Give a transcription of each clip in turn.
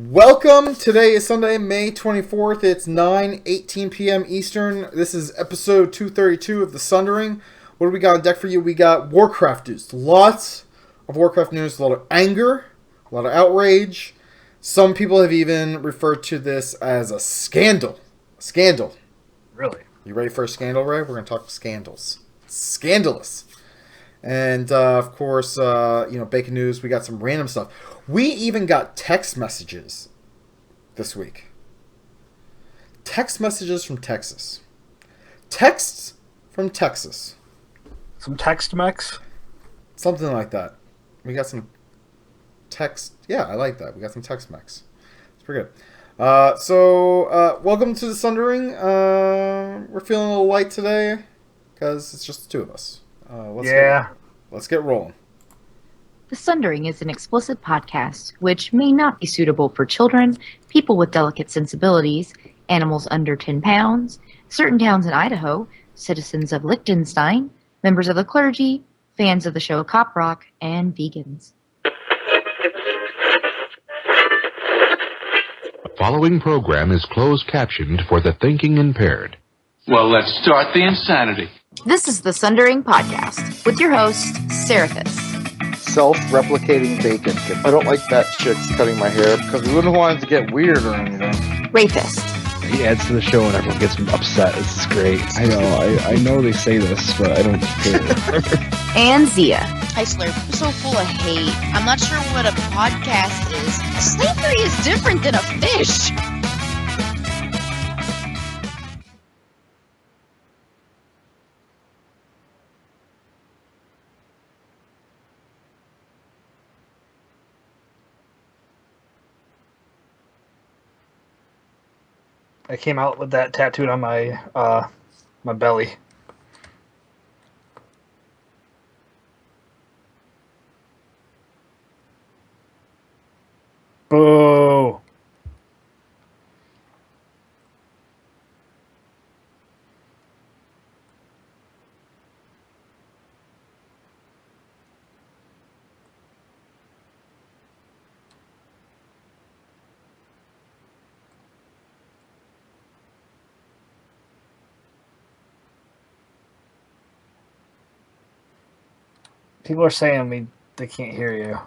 Welcome. Today is Sunday, May 24th. It's 9:18 p.m. Eastern. This is episode 232 of the Sundering. What do we got on deck for you? We got Warcraft news. Lots of Warcraft news. A lot of anger, a lot of outrage. Some people have even referred to this as a scandal. A scandal. Really? You ready for a scandal, Ray? We're going to talk scandals. Scandalous. And, of course, Bacon News, we got some random stuff. We even got text messages this week. Text messages from Texas. Texts from Texas. Some Tex-Mex? Something like that. We got some text. Yeah, I like that. We got some Tex-Mex. It's pretty good. Welcome to the Sundering. We're feeling a little light today because it's just the two of us. Let's get rolling. The Sundering is an explicit podcast which may not be suitable for children, people with delicate sensibilities, animals under 10 pounds, certain towns in Idaho, citizens of Liechtenstein, members of the clergy, fans of the show Cop Rock, and vegans. The following program is closed captioned for the thinking impaired. Well, let's start the insanity. This is the Sundering Podcast with your host, Cer F. Self-replicating bacon. I don't like that chick's cutting my hair because we wouldn't want it to get weird or anything. Rayfist. He adds to the show and everyone gets upset. This is great. I know they say this, but I don't care. And Zia. Hi, Slurp. I'm so full of hate. I'm not sure what a podcast is. Slavery is different than a fish. I came out with that tattooed on my my belly. Boo! People are saying they can't hear you.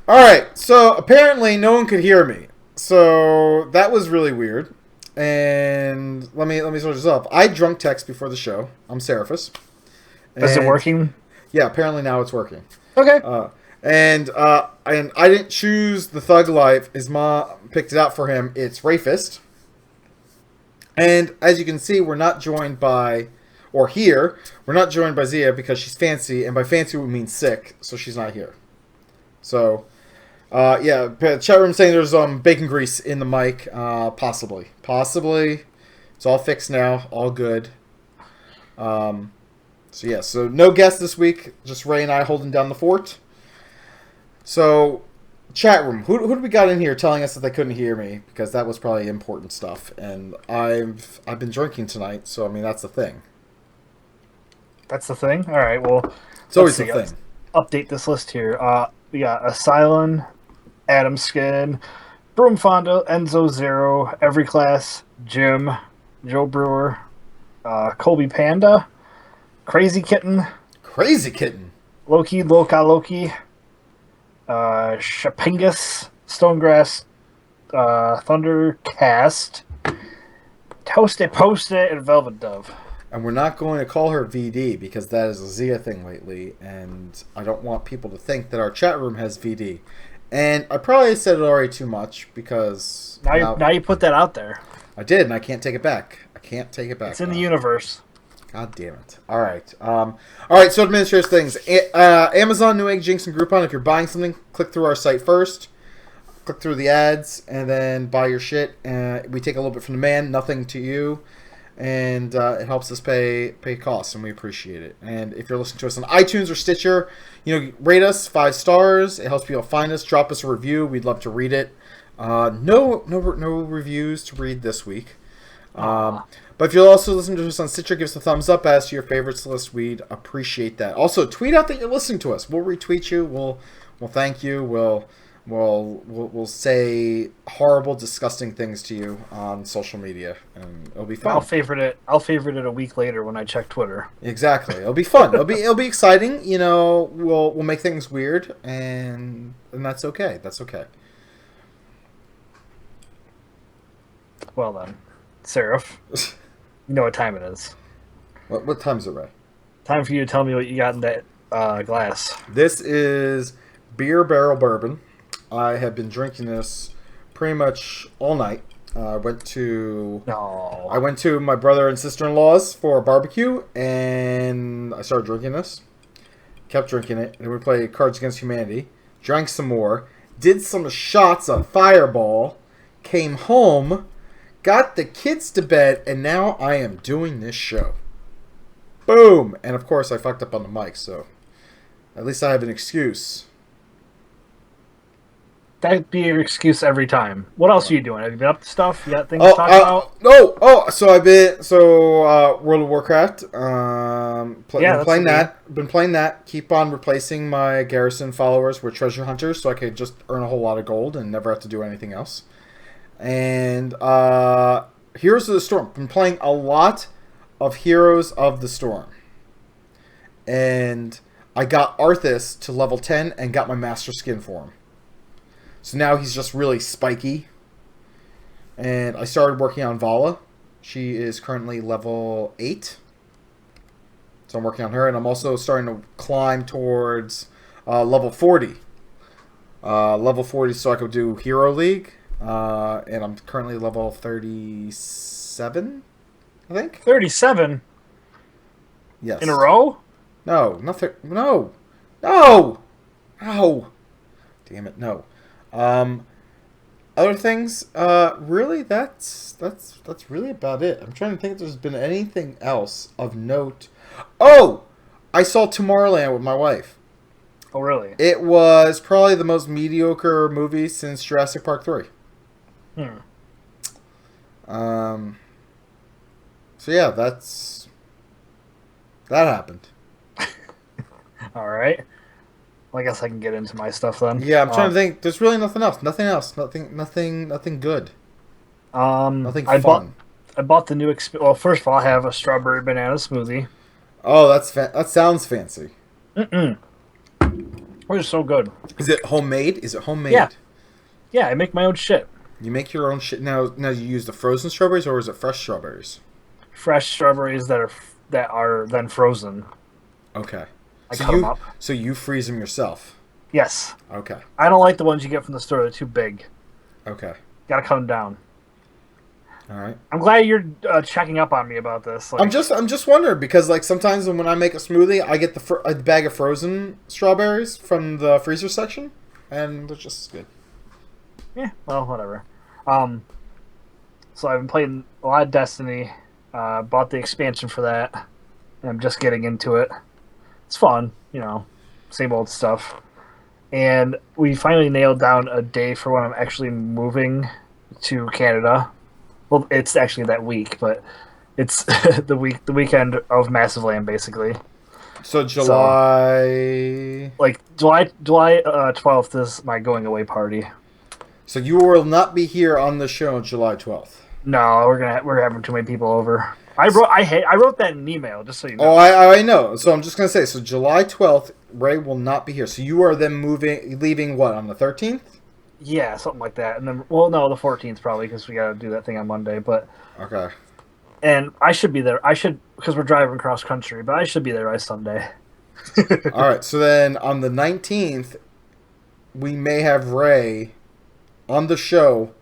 Alright, so apparently no one could hear me. So that was really weird. And let me sort this up. I drunk text before the show. I'm Seraphis. Is it working? Yeah, apparently now it's working. Okay. And I didn't choose the Thug Life. His mom picked it out for him. It's Rayfist. And as you can see, we're not joined by... Or here, we're not joined by Zia because she's fancy, and by fancy we mean sick, so she's not here. So, chat room saying there's bacon grease in the mic, possibly. It's all fixed now, all good. So no guests this week, just Ray and I holding down the fort. So, chat room, who do we got in here telling us that they couldn't hear me? Because that was probably important stuff, and I've been drinking tonight, so I mean that's the thing. That's the thing? Alright, well... It's always the thing. Update this list here. We got Asylum, Adam Skin, Broom Fonda, Enzo Zero, Every Class, Jim, Joe Brewer, Colby Panda, Crazy Kitten, Loki, Loki, Shapingus, Stonegrass, Thundercast, Toast It, Post It, and Velvet Dove. And we're not going to call her VD because that is a Zia thing lately, and I don't want people to think that our chat room has VD. And I probably said it already too much because... Now you put that out there. I did, and I can't take it back. It's in the universe. God damn it. All right, so administrative things. Amazon, Newegg, Jinx, and Groupon. If you're buying something, click through our site first. Click through the ads, and then buy your shit. We take a little bit from the man, nothing to you. And it helps us pay costs, and we appreciate it. And if you're listening to us on iTunes or Stitcher, rate us 5 stars. It helps people find us. Drop us a review. We'd love to read it. No reviews to read this week. But if you'll also listen to us on Stitcher, give us a thumbs up, add us to your favorites list. We'd appreciate that. Also, tweet out that you're listening to us. We'll retweet you. We'll thank you. We'll will say horrible, disgusting things to you on social media, and it'll be fun. I'll favorite it. I'll favorite it a week later when I check Twitter. Exactly, it'll be fun. It'll be exciting. You know, we'll make things weird, and that's okay. That's okay. Well then, Cer F, you know what time it is. What time is it, Ray? Time for you to tell me what you got in that glass. This is beer barrel bourbon. I have been drinking this pretty much all night. I went to my brother and sister-in-law's for a barbecue, and I started drinking this. Kept drinking it. And we played Cards Against Humanity. Drank some more. Did some shots of Fireball. Came home. Got the kids to bed, and now I am doing this show. Boom! And of course I fucked up on the mic, so at least I have an excuse. That'd be your excuse every time. What else are you doing? Have you been up to stuff? You got things to talk about? No. So I've been World of Warcraft. Been playing that. Been playing that. Keep on replacing my garrison followers with treasure hunters, so I could just earn a whole lot of gold and never have to do anything else. And Heroes of the Storm. Been playing a lot of Heroes of the Storm, and I got Arthas to level 10 and got my master skin for him. So now he's just really spiky. And I started working on Vala. She is currently level 8. So I'm working on her. And I'm also starting to climb towards level 40. Level 40 so I could do Hero League. And I'm currently level 37, I think. 37? Yes. In a row? No. Nothing. No. No! Ow. Damn it, no. Other things, really, that's really about it. I'm trying to think if there's been anything else of note. Oh! I saw Tomorrowland with my wife. Oh, really? It was probably the most mediocre movie since Jurassic Park 3. So yeah, that happened. All right. Well, I guess I can get into my stuff then. Yeah, I'm trying to think. There's really nothing else. Nothing else. Nothing good. Nothing fun. I bought the new. Well, first of all, I have a strawberry banana smoothie. Oh, that sounds fancy. It was so good. Is it homemade? Yeah, I make my own shit. You make your own shit. Now you use the frozen strawberries, or is it fresh strawberries? Fresh strawberries that are then frozen. Okay. I cut them up. So you freeze them yourself? Yes. Okay. I don't like the ones you get from the store. They're too big. Okay. Gotta cut them down. All right. I'm glad you're checking up on me about this. I'm just wondering because sometimes when I make a smoothie, I get a bag of frozen strawberries from the freezer section, and they're just as good. Yeah. Well, whatever. So I've been playing a lot of Destiny. Bought the expansion for that, and I'm just getting into it. It's fun, same old stuff. And we finally nailed down a day for when I'm actually moving to Canada. Well, it's actually that week, but it's the weekend of Massive Land, basically. So July, July 12th is my going away party. So you will not be here on the show on July 12th. No, we're having too many people over. I wrote that in an email, just so you know. Oh, I know. So I'm just gonna say, so July 12th, Ray will not be here. So you are then leaving what, on the 13th? Yeah, something like that. And then, the 14th probably, because we gotta do that thing on Monday. But okay. And I should be there. Because we're driving cross country, but I should be there by Sunday. All right. So then on the 19th, we may have Ray on the show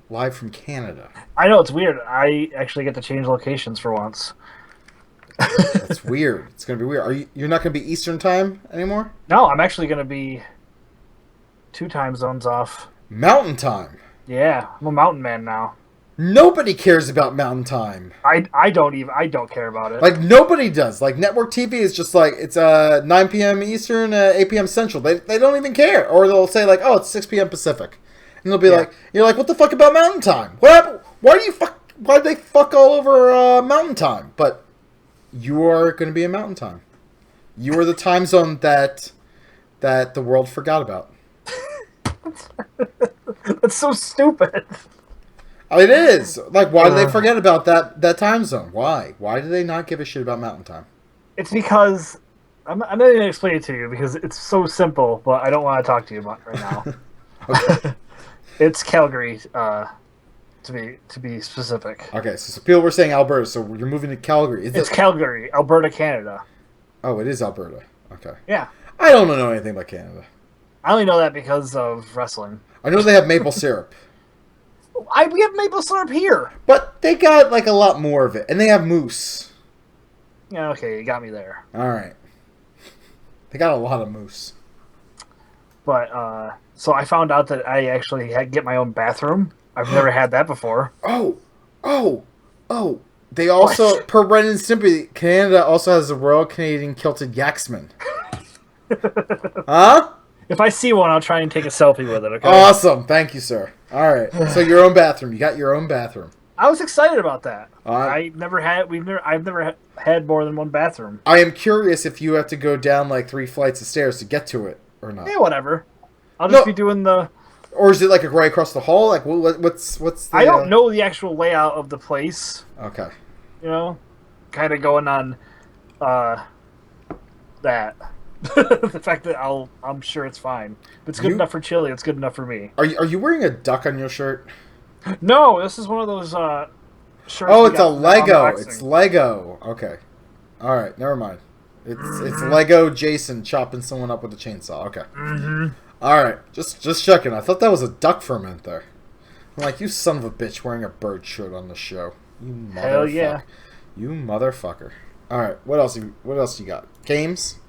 live from Canada. I know, it's weird. I actually get to change locations for once. That's weird. It's gonna be weird. You're not gonna be Eastern time anymore? No, I'm actually gonna be 2 time zones off. Mountain time. Yeah, I'm a mountain man now. Nobody cares about mountain time. I don't care about it. Nobody does. Network TV is just it's 9 p.m. Eastern, 8 p.m. Central. They don't even care. Or they'll say oh, it's 6 p.m. Pacific. And they'll be you're what the fuck about mountain time? What happened? Why did they fuck all over mountain time? But you are going to be in mountain time. You are the time zone that the world forgot about. That's so stupid. It is. Like, why do they forget about that time zone? Why? Why do they not give a shit about mountain time? It's because I'm not going to explain it to you because it's so simple, but I don't want to talk to you about it right now. Okay. It's Calgary, to be specific. Okay, so people were saying Alberta, so you're moving to Calgary. It's Calgary, Alberta, Canada. Oh, it is Alberta. Okay. Yeah. I don't know anything about Canada. I only know that because of wrestling. I know they have maple syrup. We have maple syrup here. But they got, like, a lot more of it. And they have moose. Yeah, okay, you got me there. Alright. They got a lot of moose. But, so I found out that I actually had to get my own bathroom. I've never had that before. Oh! They also, per Ren and Stimpy, Canada also has a Royal Canadian Kilted Yaxman. Huh? If I see one, I'll try and take a selfie with it, okay? Awesome. Thank you, sir. Alright. So your own bathroom. You got your own bathroom. I was excited about that. I've never had more than one bathroom. I am curious if you have to go down like 3 flights of stairs to get to it or not. Yeah, whatever. I'll just be doing the... Or is it like right across the hall? Like, what's the... I don't know the actual layout of the place. Okay. You know? Kind of going on that. The fact that I'm sure it's fine. If it's good enough for Chili, it's good enough for me. Are you wearing a duck on your shirt? No, this is one of those shirts. Oh, it's a Lego. It's Lego. Okay. All right, never mind. It's Lego Jason chopping someone up with a chainsaw. Okay. Mm-hmm. All right, just checking. I thought that was a duck for a minute there. I'm like, you son of a bitch wearing a bird shirt on the show. You motherfucker. Hell yeah. You motherfucker. All right, what else you got? Games?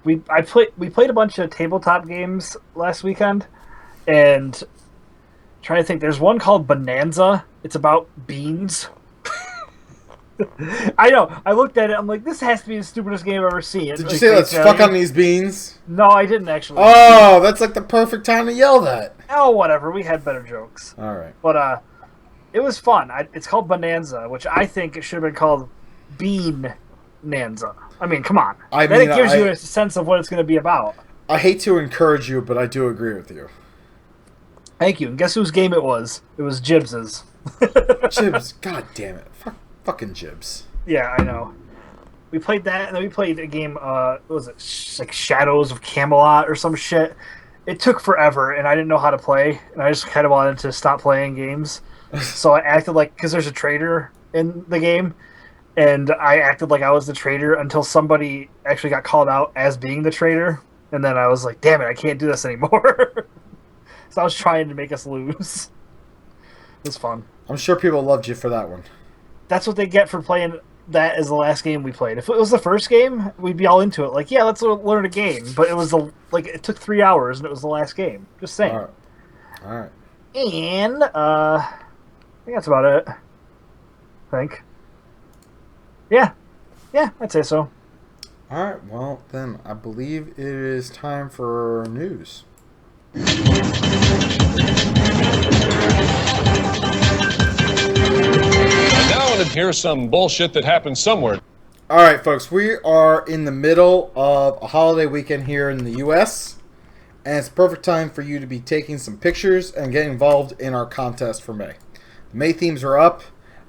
We played a bunch of tabletop games last weekend, and trying to think. There's one called Bonanza. It's about beans. I know. I looked at it. I'm like, this has to be the stupidest game I've ever seen. Did you say let's fuck on these beans? No, I didn't actually. Oh, that's like the perfect time to yell that. Oh, whatever. We had better jokes. All right. But it was fun. It's called Bonanza, which I think it should have been called Bean Nanza. I mean, come on. It gives you a sense of what it's going to be about. I hate to encourage you, but I do agree with you. Thank you. And guess whose game it was? It was Jibs's. Jibs, god damn it. Fucking Jibs. Yeah, I know. We played that, and then we played a game, what was it? Like Shadows of Camelot or some shit. It took forever, and I didn't know how to play, and I just kind of wanted to stop playing games. So I acted like, because there's a traitor in the game, and I acted like I was the traitor until somebody actually got called out as being the traitor, and then I was like, damn it, I can't do this anymore. So I was trying to make us lose. It was fun. I'm sure people loved you for that one. That's what they get for playing that as the last game we played. If it was the first game, we'd be all into it. Like, yeah, let's learn a game. But it was it took 3 hours and it was the last game. Just saying. All right. And I think that's about it. I think. Yeah, I'd say so. All right. Well, then I believe it is time for news. And here's some bullshit that happened somewhere. All right, folks, we are in the middle of a holiday weekend here in the U.S., and it's perfect time for you to be taking some pictures and getting involved in our contest for May. The May themes are up.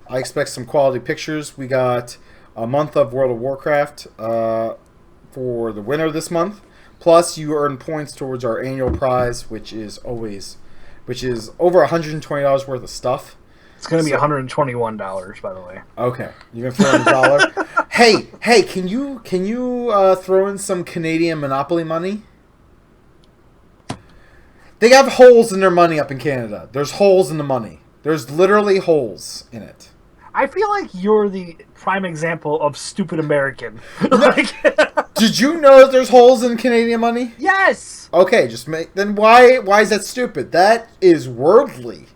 I expect some quality pictures. We got a month of World of Warcraft for the winner this month. Plus, you earn points towards our annual prize, which is over $120 worth of stuff. It's going to be $121, by the way. Okay, you can throw in $1. Hey, can you throw in some Canadian Monopoly money? They have holes in their money up in Canada. There's holes in the money. There's literally holes in it. I feel like you're the prime example of stupid American. Did you know that there's holes in Canadian money? Yes. Okay, then why is that stupid? That is worldly.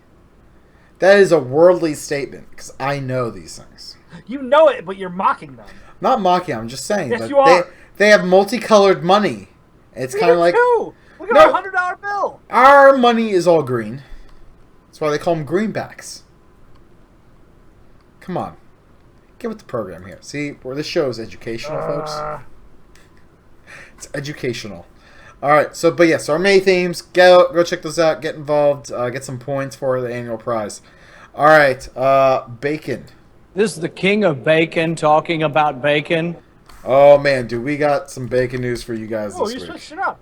That is a worldly statement because I know these things. You know it, but you're mocking them. Not mocking. I'm just saying. Yes, you are. They have multicolored money. It's kind of like too. Look at our $100 bill. Our money is all green. That's why they call them greenbacks. Come on, get with the program here. See, where this show is educational, folks. It's educational. All right. So, but yes, our May themes. Go check those out. Get involved. Get some points for the annual prize. All right. Bacon. This is the king of bacon talking about bacon. Oh man, dude, we got some bacon news for you guys this you week. switched it up.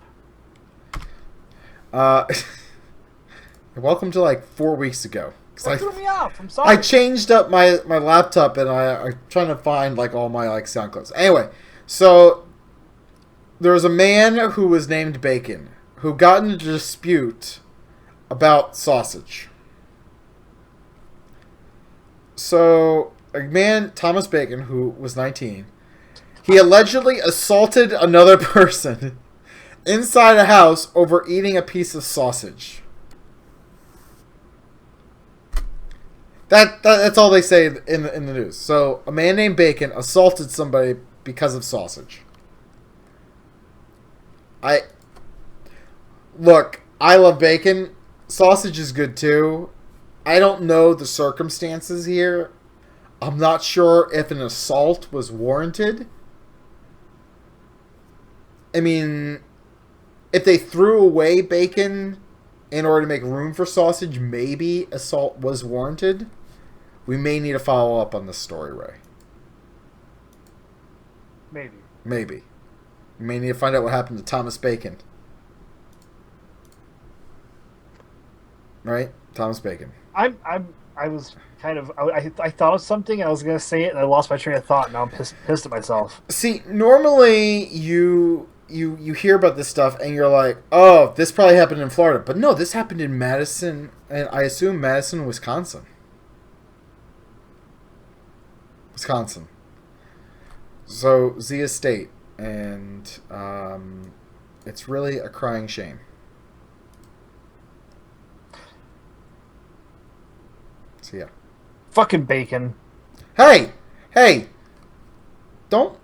Welcome to like 4 weeks ago. That threw me off. I'm sorry. I changed up my laptop and I'm trying to find like all my like sound clips. Anyway, so there was a man who was named Bacon who got in a dispute about sausage. So a man, Thomas Bacon, who was 19, he allegedly assaulted another person inside a house over eating a piece of sausage. That's all they say in the news. So a man named Bacon assaulted somebody because of sausage. I love bacon. Sausage is good too. I don't know the circumstances here. I'm not sure if an assault was warranted. I mean, if they threw away bacon in order to make room for sausage, maybe assault was warranted. We may need to follow up on this story, Ray. Maybe. We may need to find out what happened to Thomas Bacon. Right? Thomas Bacon. I was kind of I thought of something. I was gonna say it, and I lost my train of thought. Now I'm pissed at myself. See, normally you hear about this stuff and you're like, oh, this probably happened in Florida, but no, this happened in Madison, and I assume Madison, Wisconsin. So Zia State, and it's really a crying shame. So yeah. Fucking bacon. Hey! Don't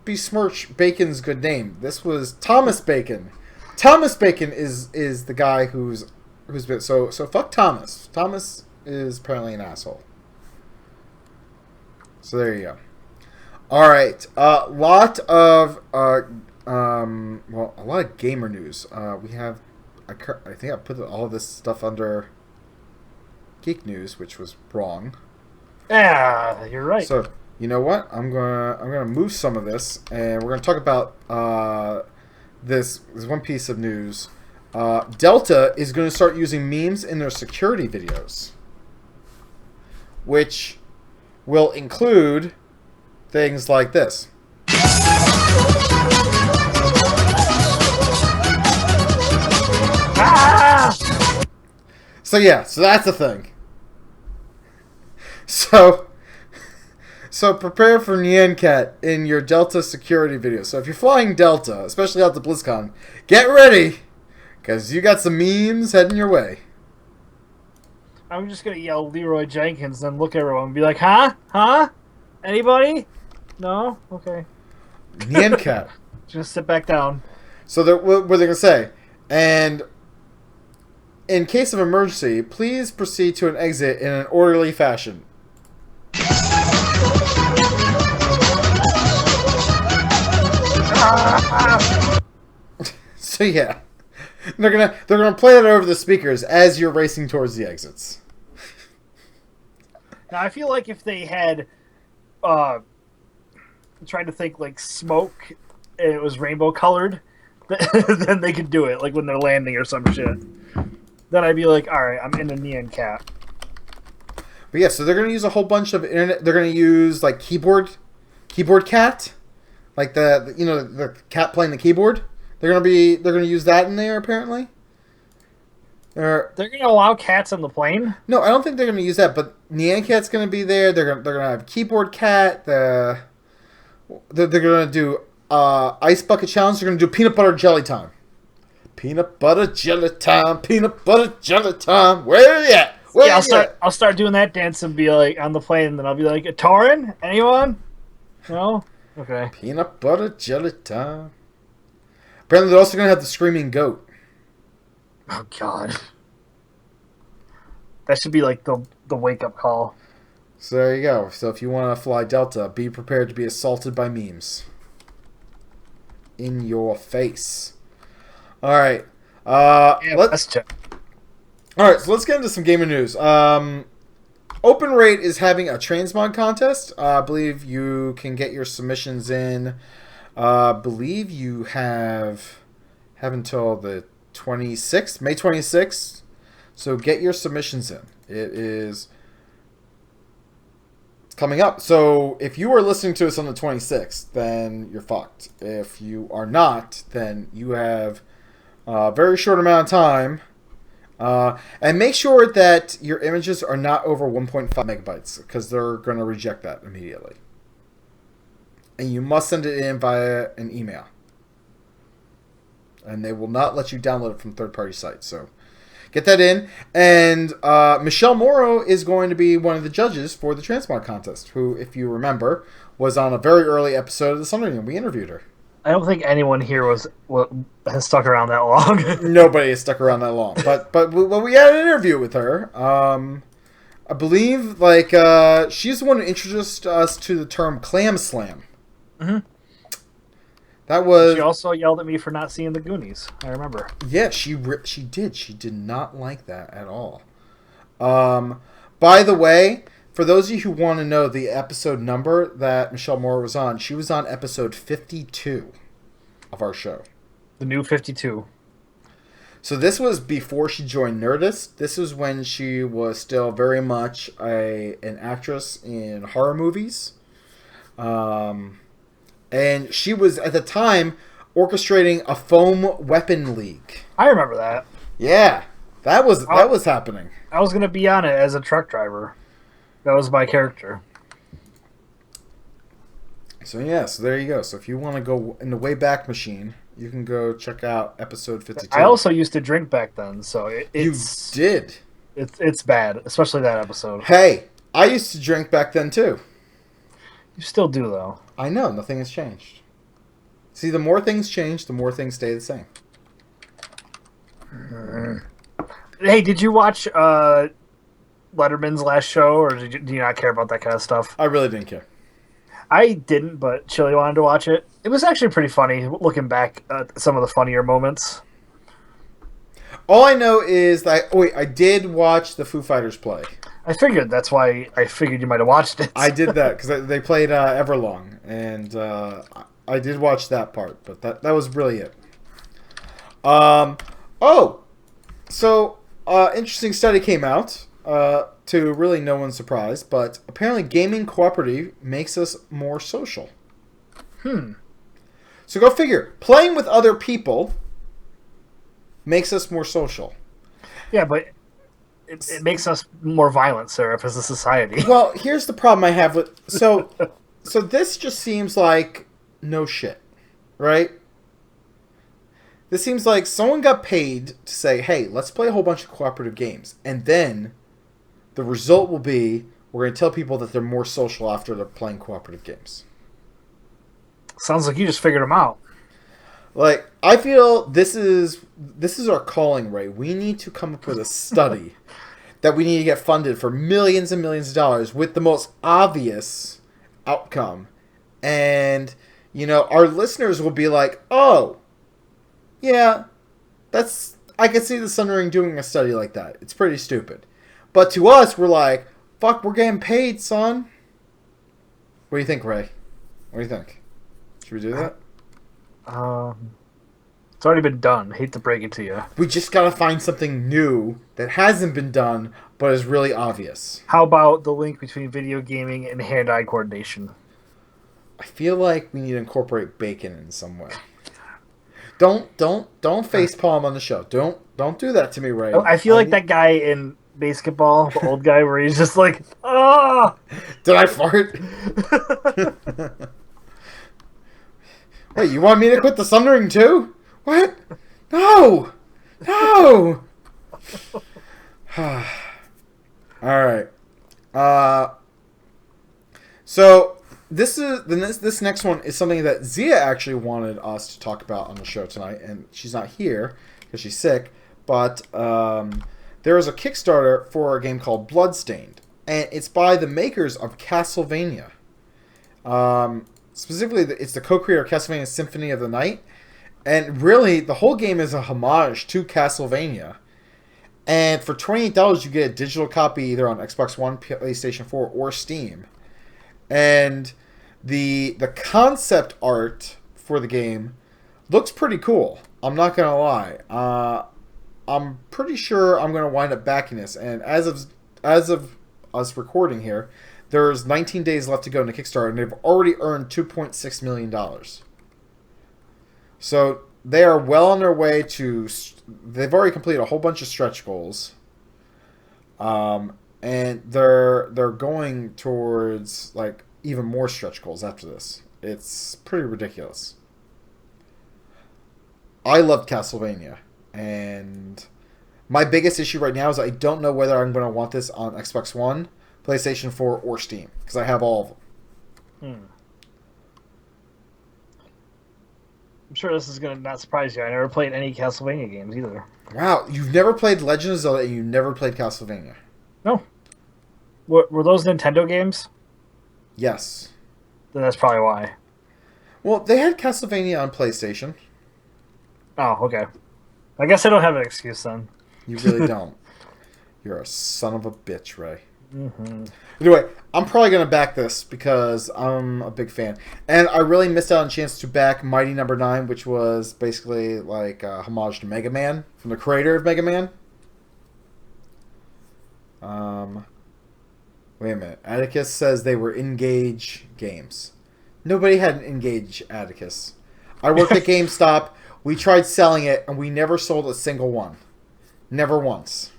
besmirch Bacon's good name. This was Thomas Bacon. Thomas Bacon is the guy who's been so fuck Thomas. Thomas is apparently an asshole. So there you go. All right, a lot of gamer news. We have I think I put all of this stuff under geek news, which was wrong. Yeah, you're right. So you know what? I'm gonna move some of this, and we're gonna talk about this one piece of news. Delta is going to start using memes in their security videos, which will include things like this. So yeah, so that's the thing. So prepare for Nyan Cat in your Delta security video. So if you're flying Delta, especially out to BlizzCon, get ready, because you got some memes heading your way. I'm just gonna yell Leroy Jenkins, then look at everyone and be like, huh? Anybody? No? Okay. Nyan Cat. Just sit back down. So what are they gonna say? And in case of emergency, please proceed to an exit in an orderly fashion. So yeah, they're gonna play that over the speakers as you're racing towards the exits. Now I feel like if they had, I'm trying to think like smoke, and it was rainbow colored, then they could do it like when they're landing or some shit. Then I'd be like, all right, I'm in a Nyan Cat. But yeah, so they're gonna use a whole bunch of internet. They're gonna use like keyboard cat, like the cat playing the keyboard. They're gonna use that in there apparently. They're gonna allow cats on the plane? No, I don't think they're gonna use that. But Nyan Cat's gonna be there. They're gonna have keyboard cat. They're gonna do ice bucket challenge. They're gonna do peanut butter jelly time. Peanut butter jelly time. Peanut butter jelly time. Where you at? I'll start doing that dance and be like on the plane, and then I'll be like, Torin? Anyone? No? Okay. Peanut butter jelly time. Apparently they're also going to have the screaming goat. Oh, God. That should be like the wake-up call. So there you go. So if you want to fly Delta, be prepared to be assaulted by memes. in your face. All right. Let's check. All right, so let's get into some gaming news. Open Rate is having a transmog contest. I believe you can get your submissions in. I believe you have until the 26th, May 26th. So get your submissions in. It's coming up. So if you are listening to us on the 26th, then you're fucked. If you are not, then you have a very short amount of time. And make sure that your images are not over 1.5 megabytes because they're going to reject that immediately. And you must send it in via an email. And they will not let you download it from third-party sites. So get that in. And Michelle Morrow is going to be one of the judges for the Transmog contest, who, if you remember, was on a very early episode of the Sundering, and we interviewed her. I don't think anyone here has stuck around that long. Nobody has stuck around that long. But we had an interview with her. I believe she's the one who introduced us to the term clam slam. Mm-hmm. That was. She also yelled at me for not seeing the Goonies. I remember. Yeah, she did. She did not like that at all. By the way, for those of you who want to know the episode number that Michelle Moore was on, she was on episode 52 of our show. The new 52. So this was before she joined Nerdist. This was when she was still very much an actress in horror movies. And she was, at the time, orchestrating a foam weapon league. I remember that. Yeah, that was happening. I was going to be on it as a truck driver. That was my character. So there you go. So if you want to go in the Wayback Machine, you can go check out episode 52. I also used to drink back then, so it's... You did? It's bad, especially that episode. Hey, I used to drink back then too. You still do, though. I know, nothing has changed. See, the more things change, the more things stay the same. Hey, did you watch Letterman's last show, or do you not care about that kind of stuff? I really didn't care. I didn't, but Chili wanted to watch it. It was actually pretty funny, looking back at some of the funnier moments. All I know is that... Oh, wait, I did watch the Foo Fighters play. I figured. That's why I figured you might have watched it. I did that, because they played Everlong, and I did watch that part, but that was really it. So, interesting study came out, to really no one's surprise, but apparently gaming cooperative makes us more social. So go figure. Playing with other people makes us more social. Yeah, but it makes us more violent, Cer F, as a society. Well, here's the problem I have with... So this just seems like no shit, right? This seems like someone got paid to say, hey, let's play a whole bunch of cooperative games. And then the result will be we're going to tell people that they're more social after they're playing cooperative games. Sounds like you just figured them out. Like, I feel this is our calling, Ray. We need to come up with a study that we need to get funded for millions and millions of dollars with the most obvious outcome. And, our listeners will be like, oh, yeah, I could see the Sundering doing a study like that. It's pretty stupid. But to us, we're like, fuck, we're getting paid, son. What do you think, Ray? What do you think? Should we do that? It's already been done. Hate to break it to you. We just gotta find something new that hasn't been done, but is really obvious. How about the link between video gaming and hand-eye coordination? I feel like we need to incorporate bacon in some way. Don't facepalm on the show. Don't do that to me, Ray. I feel like that guy in basketball, the old guy, where he's just like, ah! Did I fart? Wait, you want me to quit the Sundering too? What? No! All right. So this next one is something that Zia actually wanted us to talk about on the show tonight, and she's not here because she's sick. But there is a Kickstarter for a game called Bloodstained, and it's by the makers of Castlevania. Specifically, it's the co-creator of Castlevania Symphony of the Night. And really, the whole game is a homage to Castlevania. And for $28, you get a digital copy either on Xbox One, PlayStation 4, or Steam. And the concept art for the game looks pretty cool. I'm not going to lie. I'm pretty sure I'm going to wind up backing this. And as of us recording here, there's 19 days left to go in the Kickstarter, and they've already earned $2.6 million. So they are well on their way to... They've already completed a whole bunch of stretch goals. And they're going towards like even more stretch goals after this. It's pretty ridiculous. I loved Castlevania, and my biggest issue right now is I don't know whether I'm going to want this on Xbox One, PlayStation 4, or Steam, because I have all of them. I'm sure this is going to not surprise you. I never played any Castlevania games either. Wow, you've never played Legend of Zelda and you never played Castlevania? No. Were those Nintendo games? Yes. Then that's probably why. Well, they had Castlevania on PlayStation. Oh, okay. I guess I don't have an excuse then. You really don't. You're a son of a bitch, Ray. Mm-hmm. Anyway, I'm probably going to back this because I'm a big fan. And I really missed out on a chance to back Mighty Number 9, which was basically like a homage to Mega Man, from the creator of Mega Man. Wait a minute. Atticus says they were Engage games. Nobody had an Engage, Atticus. I worked at GameStop. We tried selling it, and we never sold a single one. Never once.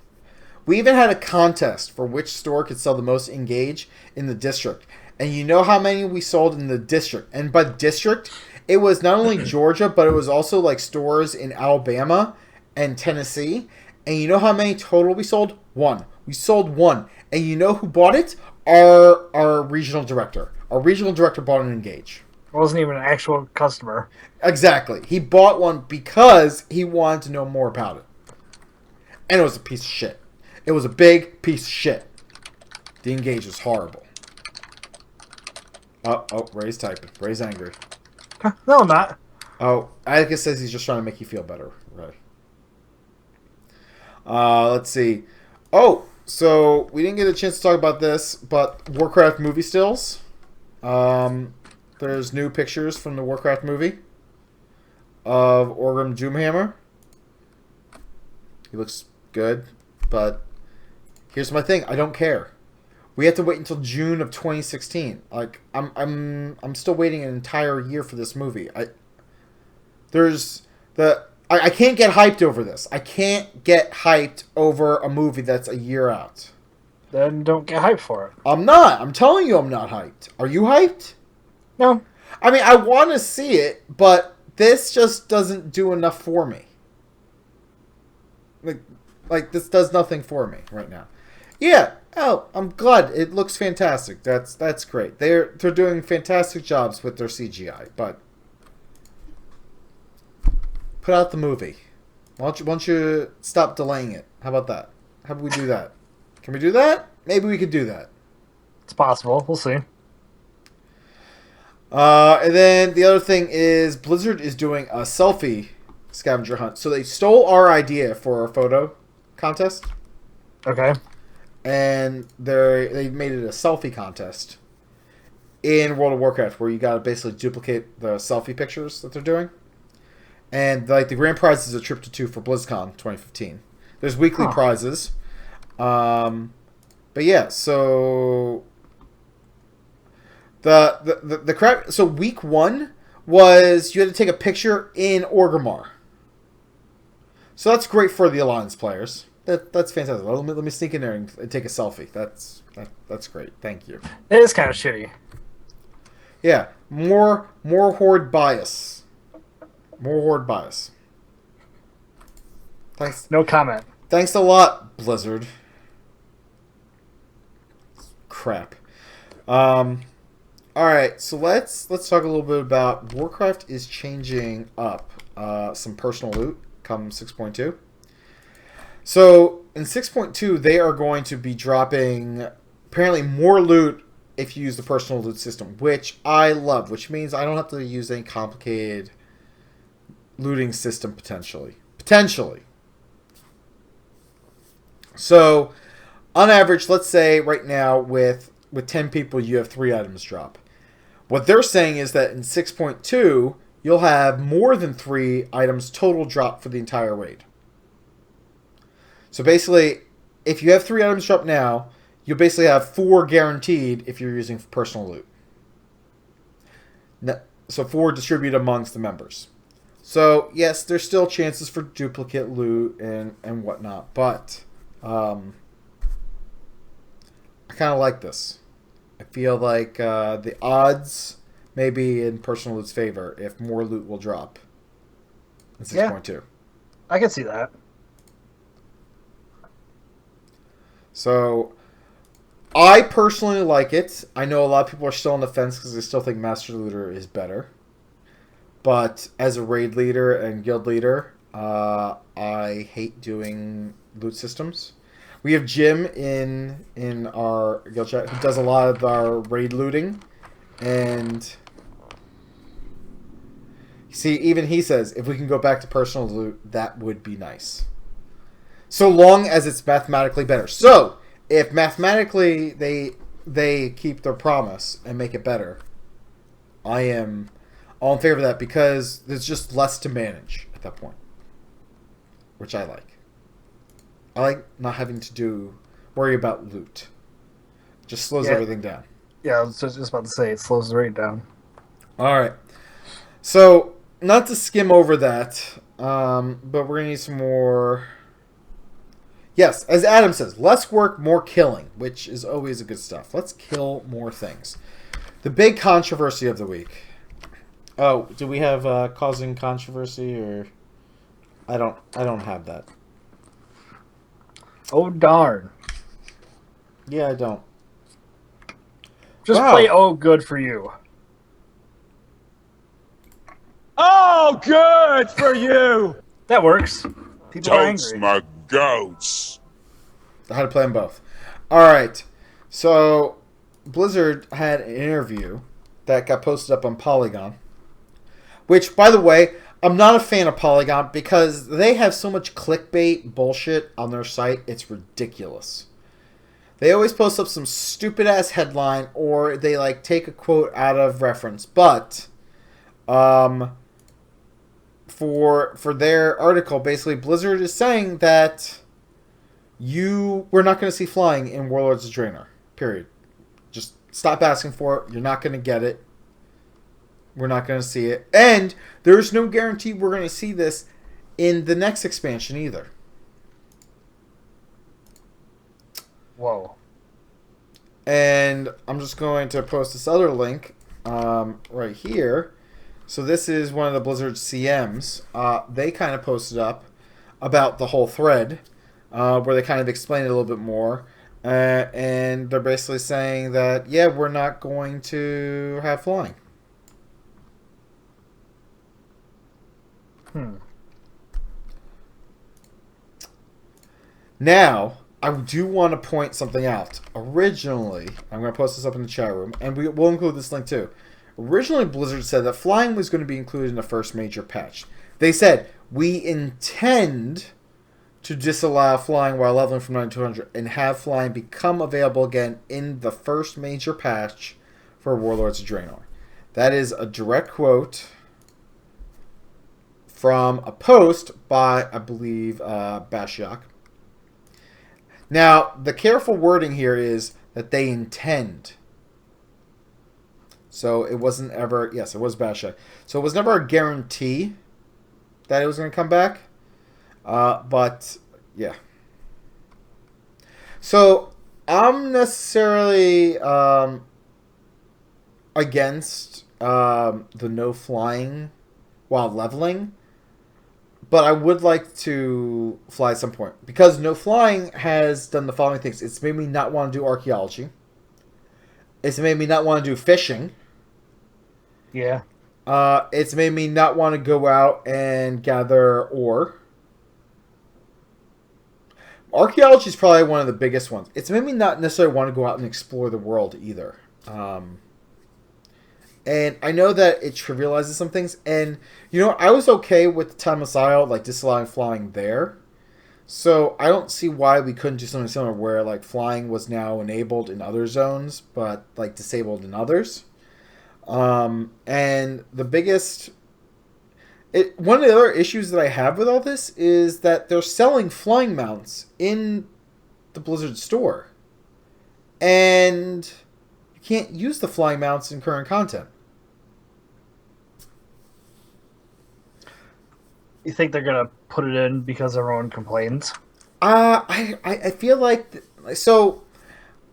We even had a contest for which store could sell the most Engage in the district. And you know how many we sold in the district? And by district, it was not only Georgia, but it was also like stores in Alabama and Tennessee. And you know how many total we sold? One. We sold one. And you know who bought it? Our regional director. Our regional director bought an Engage. It wasn't even an actual customer. Exactly. He bought one because he wanted to know more about it. And it was a piece of shit. It was a big piece of shit. The Engage was horrible. Oh, Ray's typing. Ray's angry. No, I'm not. Oh, Atticus says he's just trying to make you feel better, Ray. Let's see. Oh, so we didn't get a chance to talk about this, but Warcraft movie stills. There's new pictures from the Warcraft movie of Orgrim Doomhammer. He looks good, but here's my thing. I don't care. We have to wait until June of 2016. Like I'm still waiting an entire year for this movie. I can't get hyped over this. I can't get hyped over a movie that's a year out. Then don't get hyped for it. I'm not. I'm telling you I'm not hyped. Are you hyped? No. I mean, I want to see it, but this just doesn't do enough for me. Like this does nothing for me right now. Yeah. Oh, I'm glad. It looks fantastic. That's great. They're doing fantastic jobs with their CGI, but put out the movie. Why don't you stop delaying it? How about that? How about we do that? Can we do that? Maybe we could do that. It's possible. We'll see. And then the other thing is Blizzard is doing a selfie scavenger hunt. So they stole our idea for a photo contest. Okay. And they made it a selfie contest in World of Warcraft where you got to basically duplicate the selfie pictures that they're doing. And like the grand prize is a trip to 2 for BlizzCon 2015. There's weekly prizes. But yeah, so the crap. So week 1 was you had to take a picture in Orgrimmar. So that's great for the Alliance players. That's fantastic. Let me sneak in there and take a selfie. That's great. Thank you. It is kind of shitty. Yeah, more horde bias. More horde bias. Thanks. No comment. Thanks a lot, Blizzard. Crap. All right, so let's talk a little bit about Warcraft is changing up some personal loot come 6.2. So in 6.2, they are going to be dropping apparently more loot if you use the personal loot system, which I love, which means I don't have to use any complicated looting system potentially. So, on average, let's say right now with 10 people, you have 3 items drop. What they're saying is that in 6.2, you'll have more than 3 items total drop for the entire raid. So basically, if you have 3 items drop now, you'll basically have 4 guaranteed if you're using personal loot. So 4 distributed amongst the members. So yes, there's still chances for duplicate loot and whatnot, but I kind of like this. I feel like the odds may be in personal loot's favor if more loot will drop in 6.2. Yeah, I can see that. So, I personally like it. I know a lot of people are still on the fence because they still think Master Looter is better. But as a raid leader and guild leader, I hate doing loot systems. We have Jim in our guild chat who does a lot of our raid looting, and see, even he says if we can go back to personal loot, that would be nice. So long as it's mathematically better. So if mathematically they keep their promise and make it better, I am all in favor of that because there's just less to manage at that point, which I like. I like not having to worry about loot. It just slows everything down. Yeah, I was just about to say, it slows the rate down. All right. So, not to skim over that, but we're going to need some more... Yes, as Adam says, less work, more killing, which is always a good stuff. Let's kill more things. The big controversy of the week. Oh, do we have causing controversy, or... I don't have that. Oh, darn. Yeah, I don't. Just play Oh Good for You. Oh, good for you! That works. People are Totes angry. my goats. I had to play them both. Alright. So, Blizzard had an interview that got posted up on Polygon. Which, by the way, I'm not a fan of Polygon because they have so much clickbait bullshit on their site. It's ridiculous. They always post up some stupid ass headline or they like take a quote out of reference. But for their article, basically Blizzard is saying that we're not going to see flying in Warlords of Draenor. Period. Just stop asking for it. You're not going to get it. We're not going to see it. And there's no guarantee we're going to see this in the next expansion either. Whoa. And I'm just going to post this other link right here. So this is one of the Blizzard CMs. They kind of posted up about the whole thread where they kind of explain it a little bit more. And they're basically saying that, yeah, we're not going to have flying. Now, I do want to point something out. Originally, I'm going to post this up in the chat room, and we'll include this link too. Originally, Blizzard said that flying was going to be included in the first major patch. They said, we intend to disallow flying while leveling from 9 to 100 and have flying become available again in the first major patch for Warlords of Draenor. That is a direct quote from a post by, I believe, Bashiak. Now, the careful wording here is that they intend. So it wasn't ever... Yes, it was Bashiak. So it was never a guarantee that it was going to come back. But, yeah. So, I'm necessarily against the no flying while leveling. But I would like to fly at some point. Because no flying has done the following things. It's made me not want to do archaeology. It's made me not want to do fishing. Yeah. It's made me not want to go out and gather ore. Archaeology is probably one of the biggest ones. It's made me not necessarily want to go out and explore the world either. And I know that it trivializes some things. And, I was okay with the Time Messiah, like, disallowing flying there. So I don't see why we couldn't do something similar where, like, flying was now enabled in other zones, but, like, disabled in others. And the biggest... one of the other issues that I have with all this is that they're selling flying mounts in the Blizzard store. And you can't use the flying mounts in current content. You think they're gonna put it in because everyone complains? I feel like so.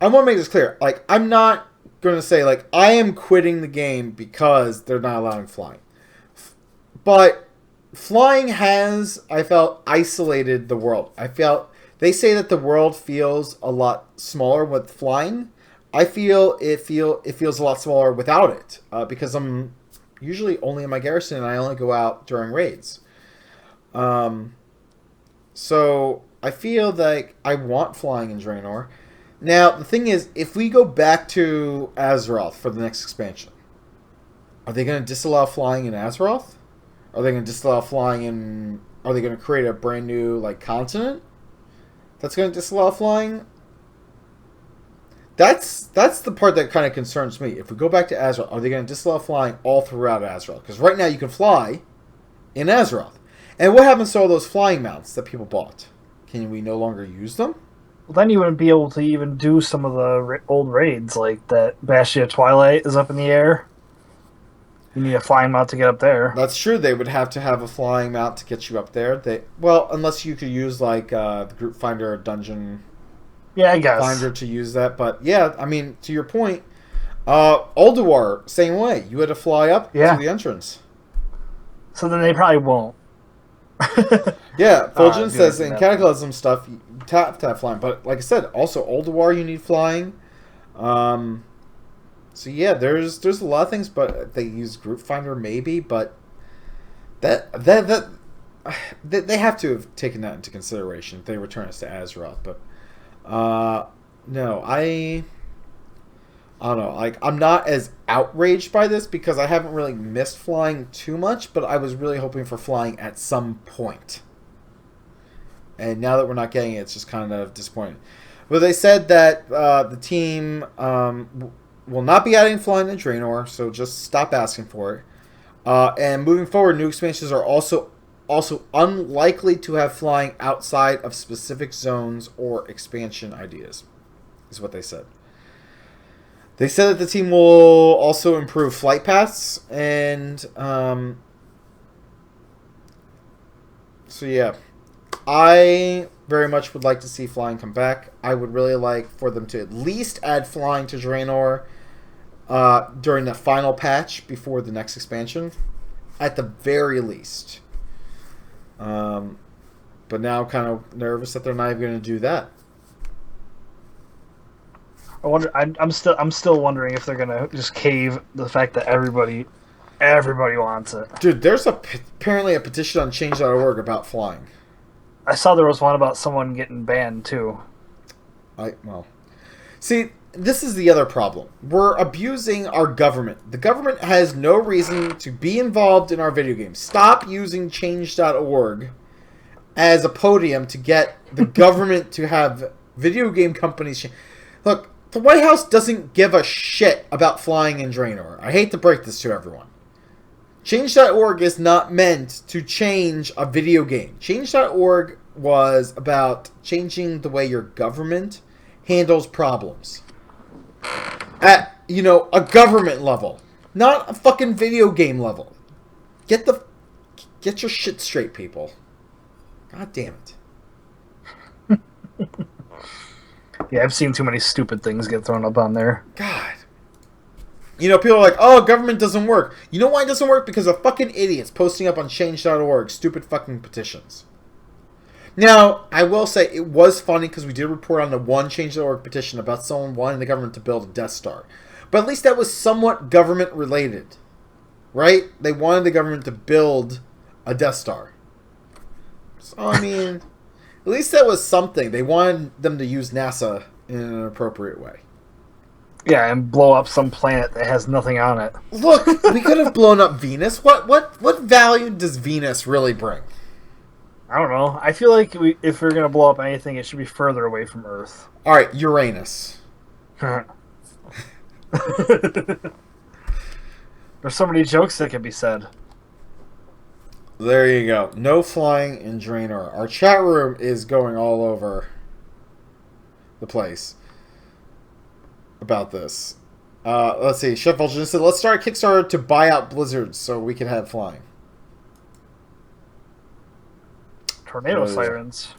I want to make this clear. Like, I'm not going to say like I am quitting the game because they're not allowing flying, but flying has, I felt, isolated the world. I felt they say that the world feels a lot smaller with flying. I feel it feels a lot smaller without it because I'm usually only in my garrison and I only go out during raids. So I feel like I want flying in Draenor. Now, the thing is, if we go back to Azeroth for the next expansion, are they going to disallow flying in Azeroth? Are they going to disallow flying in... Are they going to create a brand new, like, continent that's going to disallow flying? That's the part that kind of concerns me. If we go back to Azeroth, are they going to disallow flying all throughout Azeroth? Because right now you can fly in Azeroth. And what happens to all those flying mounts that people bought? Can we no longer use them? Well, then you wouldn't be able to even do some of the old raids, like that Bastia Twilight is up in the air. You need a flying mount to get up there. That's true. They would have to have a flying mount to get you up there. Well, unless you could use like the Group Finder Dungeon. Yeah, I guess. Finder to use that, but yeah, I mean, to your point, Ulduar, same way. You had to fly up to the entrance. So then they probably won't. Yeah, Fulgen says in Cataclysm stuff, you tap flying. But like I said, also Ulduar, you need flying. So yeah, there's a lot of things, but they use Group Finder maybe, but that they have to have taken that into consideration if they return us to Azeroth. But no, I don't know. Like, I'm not as outraged by this because I haven't really missed flying too much, but I was really hoping for flying at some point. And now that we're not getting it, it's just kind of disappointing. But they said that the team will not be adding flying in Draenor, so just stop asking for it. And moving forward, new expansions are also unlikely to have flying outside of specific zones or expansion ideas, is what they said. They said that the team will also improve flight paths, and so yeah, I very much would like to see flying come back. I would really like for them to at least add flying to Draenor during the final patch before the next expansion, at the very least. But now kind of nervous that they're not even going to do that. I wonder. I'm still wondering if they're gonna just cave the fact that everybody wants it. Dude, there's apparently a petition on Change.org about flying. I saw there was one about someone getting banned too. See, this is the other problem. We're abusing our government. The government has no reason to be involved in our video games. Stop using Change.org as a podium to get the government to have video game companies. Look, the White House doesn't give a shit about flying in Draenor. I hate to break this to everyone. Change.org is not meant to change a video game. Change.org was about changing the way your government handles problems. At, a government level. Not a fucking video game level. Get your shit straight, people. God damn it. Yeah, I've seen too many stupid things get thrown up on there. God. People are like, oh, government doesn't work. You know why it doesn't work? Because of fucking idiots posting up on Change.org stupid fucking petitions. Now, I will say it was funny because we did report on the one Change.org petition about someone wanting the government to build a Death Star. But at least that was somewhat government related. Right? They wanted the government to build a Death Star. So, I mean... At least that was something. They wanted them to use NASA in an appropriate way. Yeah, and blow up some planet that has nothing on it. Look, we could have blown up Venus. What value does Venus really bring? I don't know. I feel like if we're gonna blow up anything, it should be further away from Earth. All right, Uranus. There's so many jokes that can be said. There you go. No flying in Draenor. Our chat room is going all over the place about this. Let's see. Chef Vulcan said, let's start a Kickstarter to buy out blizzards so we can have flying. Tornado sirens.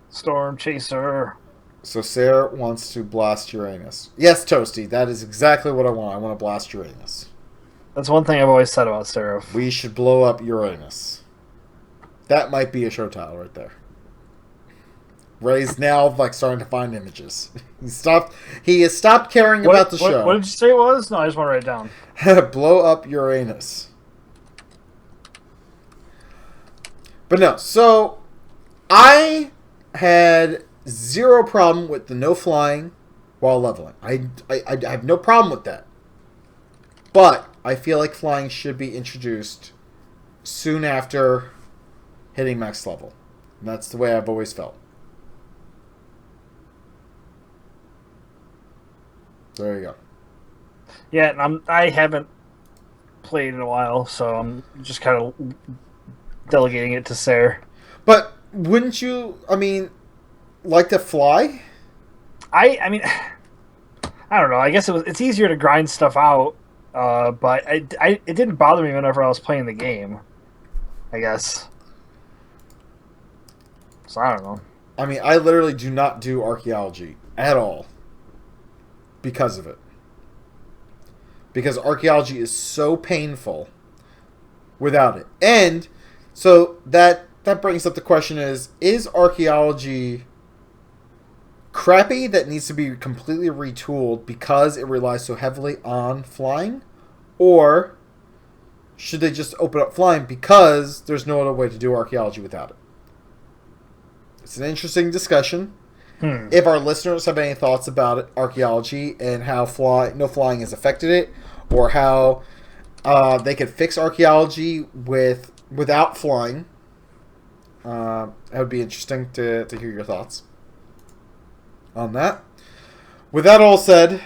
Storm chaser. So Cer wants to blast Uranus. Yes, Toasty. That is exactly what I want. I want to blast Uranus. That's one thing I've always said about Cer F. We should blow up Uranus. That might be a show title right there. Ray's now like starting to find images. He has stopped caring about the show. What did you say it was? No, I just want to write it down. Blow up Uranus. But no, so I had zero problem with the no flying while leveling. I have no problem with that. But I feel like flying should be introduced soon after hitting max level. And that's the way I've always felt. There you go. Yeah, and I haven't played in a while, so I'm just kind of delegating it to Cer. But wouldn't you, like to fly? I mean, I don't know. I guess it's easier to grind stuff out, but it didn't bother me whenever I was playing the game, I guess. So I don't know. I literally do not do archaeology at all because of it. Because archaeology is so painful without it. And so that brings up the question is archaeology crappy that needs to be completely retooled because it relies so heavily on flying? Or should they just open up flying because there's no other way to do archaeology without it? It's an interesting discussion. If our listeners have any thoughts about it, archaeology and how no flying has affected it, or how they could fix archaeology without flying, that would be interesting to hear your thoughts on that. With that all said,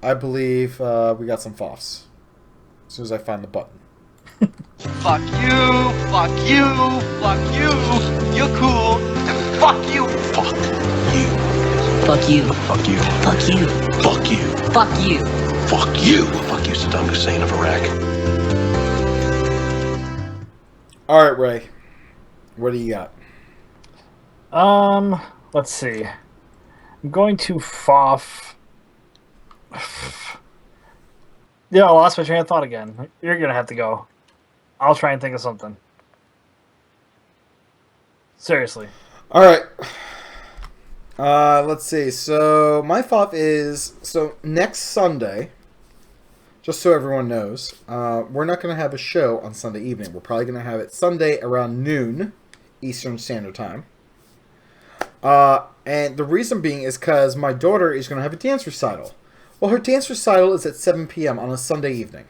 I believe we got some FOFs. As soon as I find the button. Fuck you, fuck you, fuck you, you're cool, and fuck you. Fuck you. Fuck you. Fuck you. Fuck you. Fuck you. Fuck you. Fuck you. Fuck you, Saddam Hussein of Iraq. Alright, Ray. What do you got? Let's see. I'm going to FOF. Yeah, I lost my train of thought again. You're gonna have to go. I'll try and think of something. Seriously. Alright. Let's see. So, my FOF is... So, next Sunday, just so everyone knows, we're not going to have a show on Sunday evening. We're probably going to have it Sunday around noon, Eastern Standard Time. And the reason being is because my daughter is going to have a dance recital. Well, her dance recital is at 7 p.m. on a Sunday evening.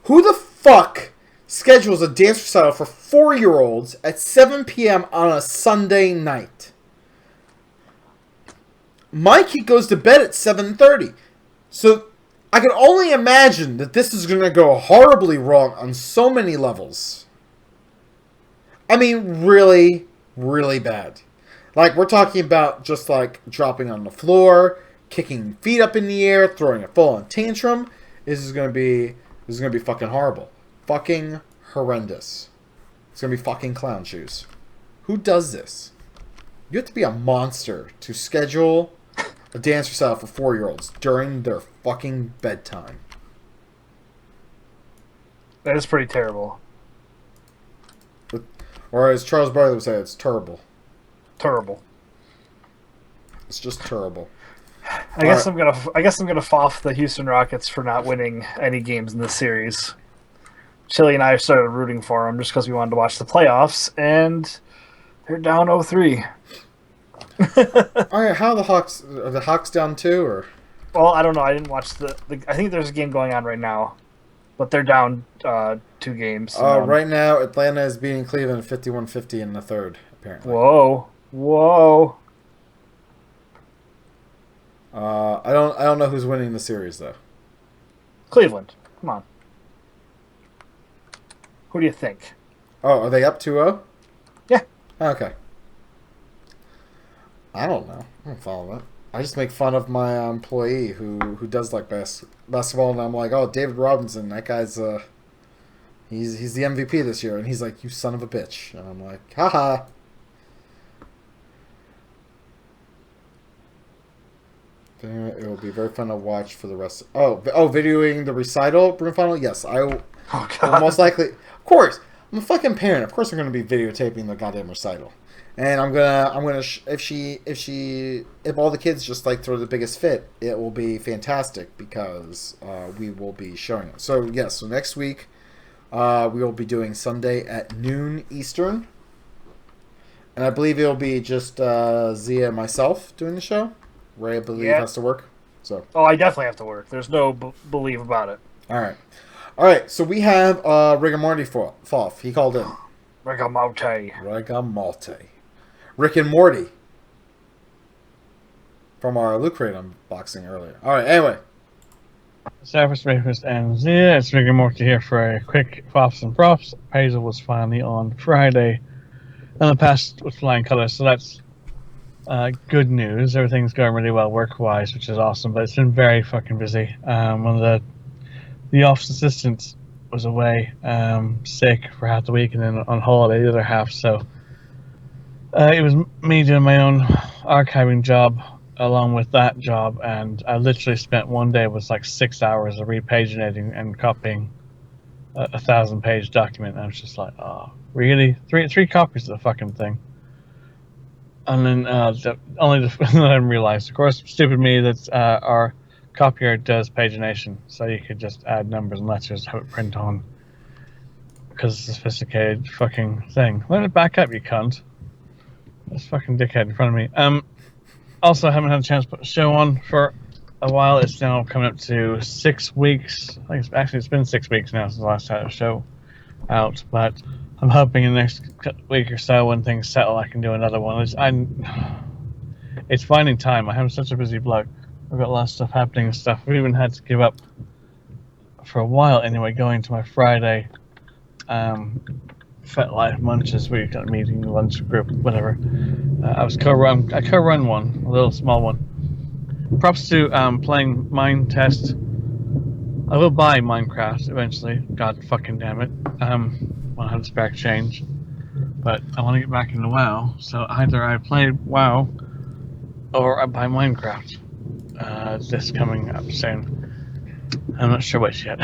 Who the fuck schedules a dance recital for 4-year-olds at 7 p.m. on a Sunday night? My kid goes to bed at 7:30. So I can only imagine that this is going to go horribly wrong on so many levels. Really, really bad. Like, we're talking about just like dropping on the floor, kicking feet up in the air, throwing a full-on tantrum. This is gonna be fucking horrible. Fucking horrendous. It's gonna be fucking clown shoes. Who does this? You have to be a monster to schedule a dance recital for 4-year-olds during their fucking bedtime. That is pretty terrible. Or as Charles Barkley would say, it's terrible. Terrible. It's just terrible. I guess I'm gonna FOF the Houston Rockets for not winning any games in this series. Chili and I started rooting for them just because we wanted to watch the playoffs, and they're down 0-3. All right, how are the Hawks? Are the Hawks down too, or? Well, I don't know. I didn't watch the. I think there's a game going on right now, but they're down 2 games. Right now, Atlanta is beating Cleveland 51-50 in the third. Apparently. Whoa. I don't know who's winning the series though. Cleveland. Come on. Who do you think? Oh, are they up 2-0? Yeah. Okay. I don't know. I don't follow that. I just make fun of my employee who does like basketball, and I'm like, oh, David Robinson, that guy's he's the MVP this year, and he's like, you son of a bitch, and I'm like, haha. It will be very fun to watch for the rest. Videoing the recital, Broom Final. Yes, I will most likely. Of course, I'm a fucking parent. Of course, I'm going to be videotaping the goddamn recital, and I'm gonna. If all the kids just like throw the biggest fit, it will be fantastic because we will be showing it. So yes, so next week we will be doing Sunday at noon Eastern, and I believe it will be just Zia and myself doing the show. Ray, I believe, has to work. So. Oh, I definitely have to work. There's no believe about it. All right. So we have Rigamarty Foff. He called in. Rigamarty. Rick and Morty. From our Loot Crate unboxing earlier. All right. Anyway. Surface Rapist and Zia. It's Rick and Morty here for a quick Foffs and Props. Appraisal was finally on Friday, and the passed with flying colors. So that's. Good news. Everything's going really well work-wise, which is awesome. But it's been very fucking busy. One of the office assistants was away, sick for half the week, and then on holiday the other half. So it was me doing my own archiving job along with that job, and I literally spent one day with like 6 hours of repaginating and copying a 1,000-page document. And I was just like, oh, really? Three copies of the fucking thing. And then only I didn't realize, of course, stupid me, that our copier does pagination, so you could just add numbers and letters, have it print on, because it's a sophisticated fucking thing. Let it back up, you cunt. This fucking dickhead in front of me. Also, I haven't had a chance to put a show on for a while. It's now coming up to 6 weeks. I think it's been 6 weeks now since the last time I had a show out, but I'm hoping in the next week or so, when things settle, I can do another one. It's finding time. I have such a busy bloke. I've got a lot of stuff happening and stuff. I've even had to give up for a while anyway, going to my Friday FetLife Munches, where you've got a meeting, lunch group, whatever. I co-run one, a little small one. Props to playing Mind Test. I will buy Minecraft eventually. God fucking damn it. Want to have the spare change, but I want to get back into WoW. So either I play WoW or I buy Minecraft. This coming up soon. I'm not sure which yet.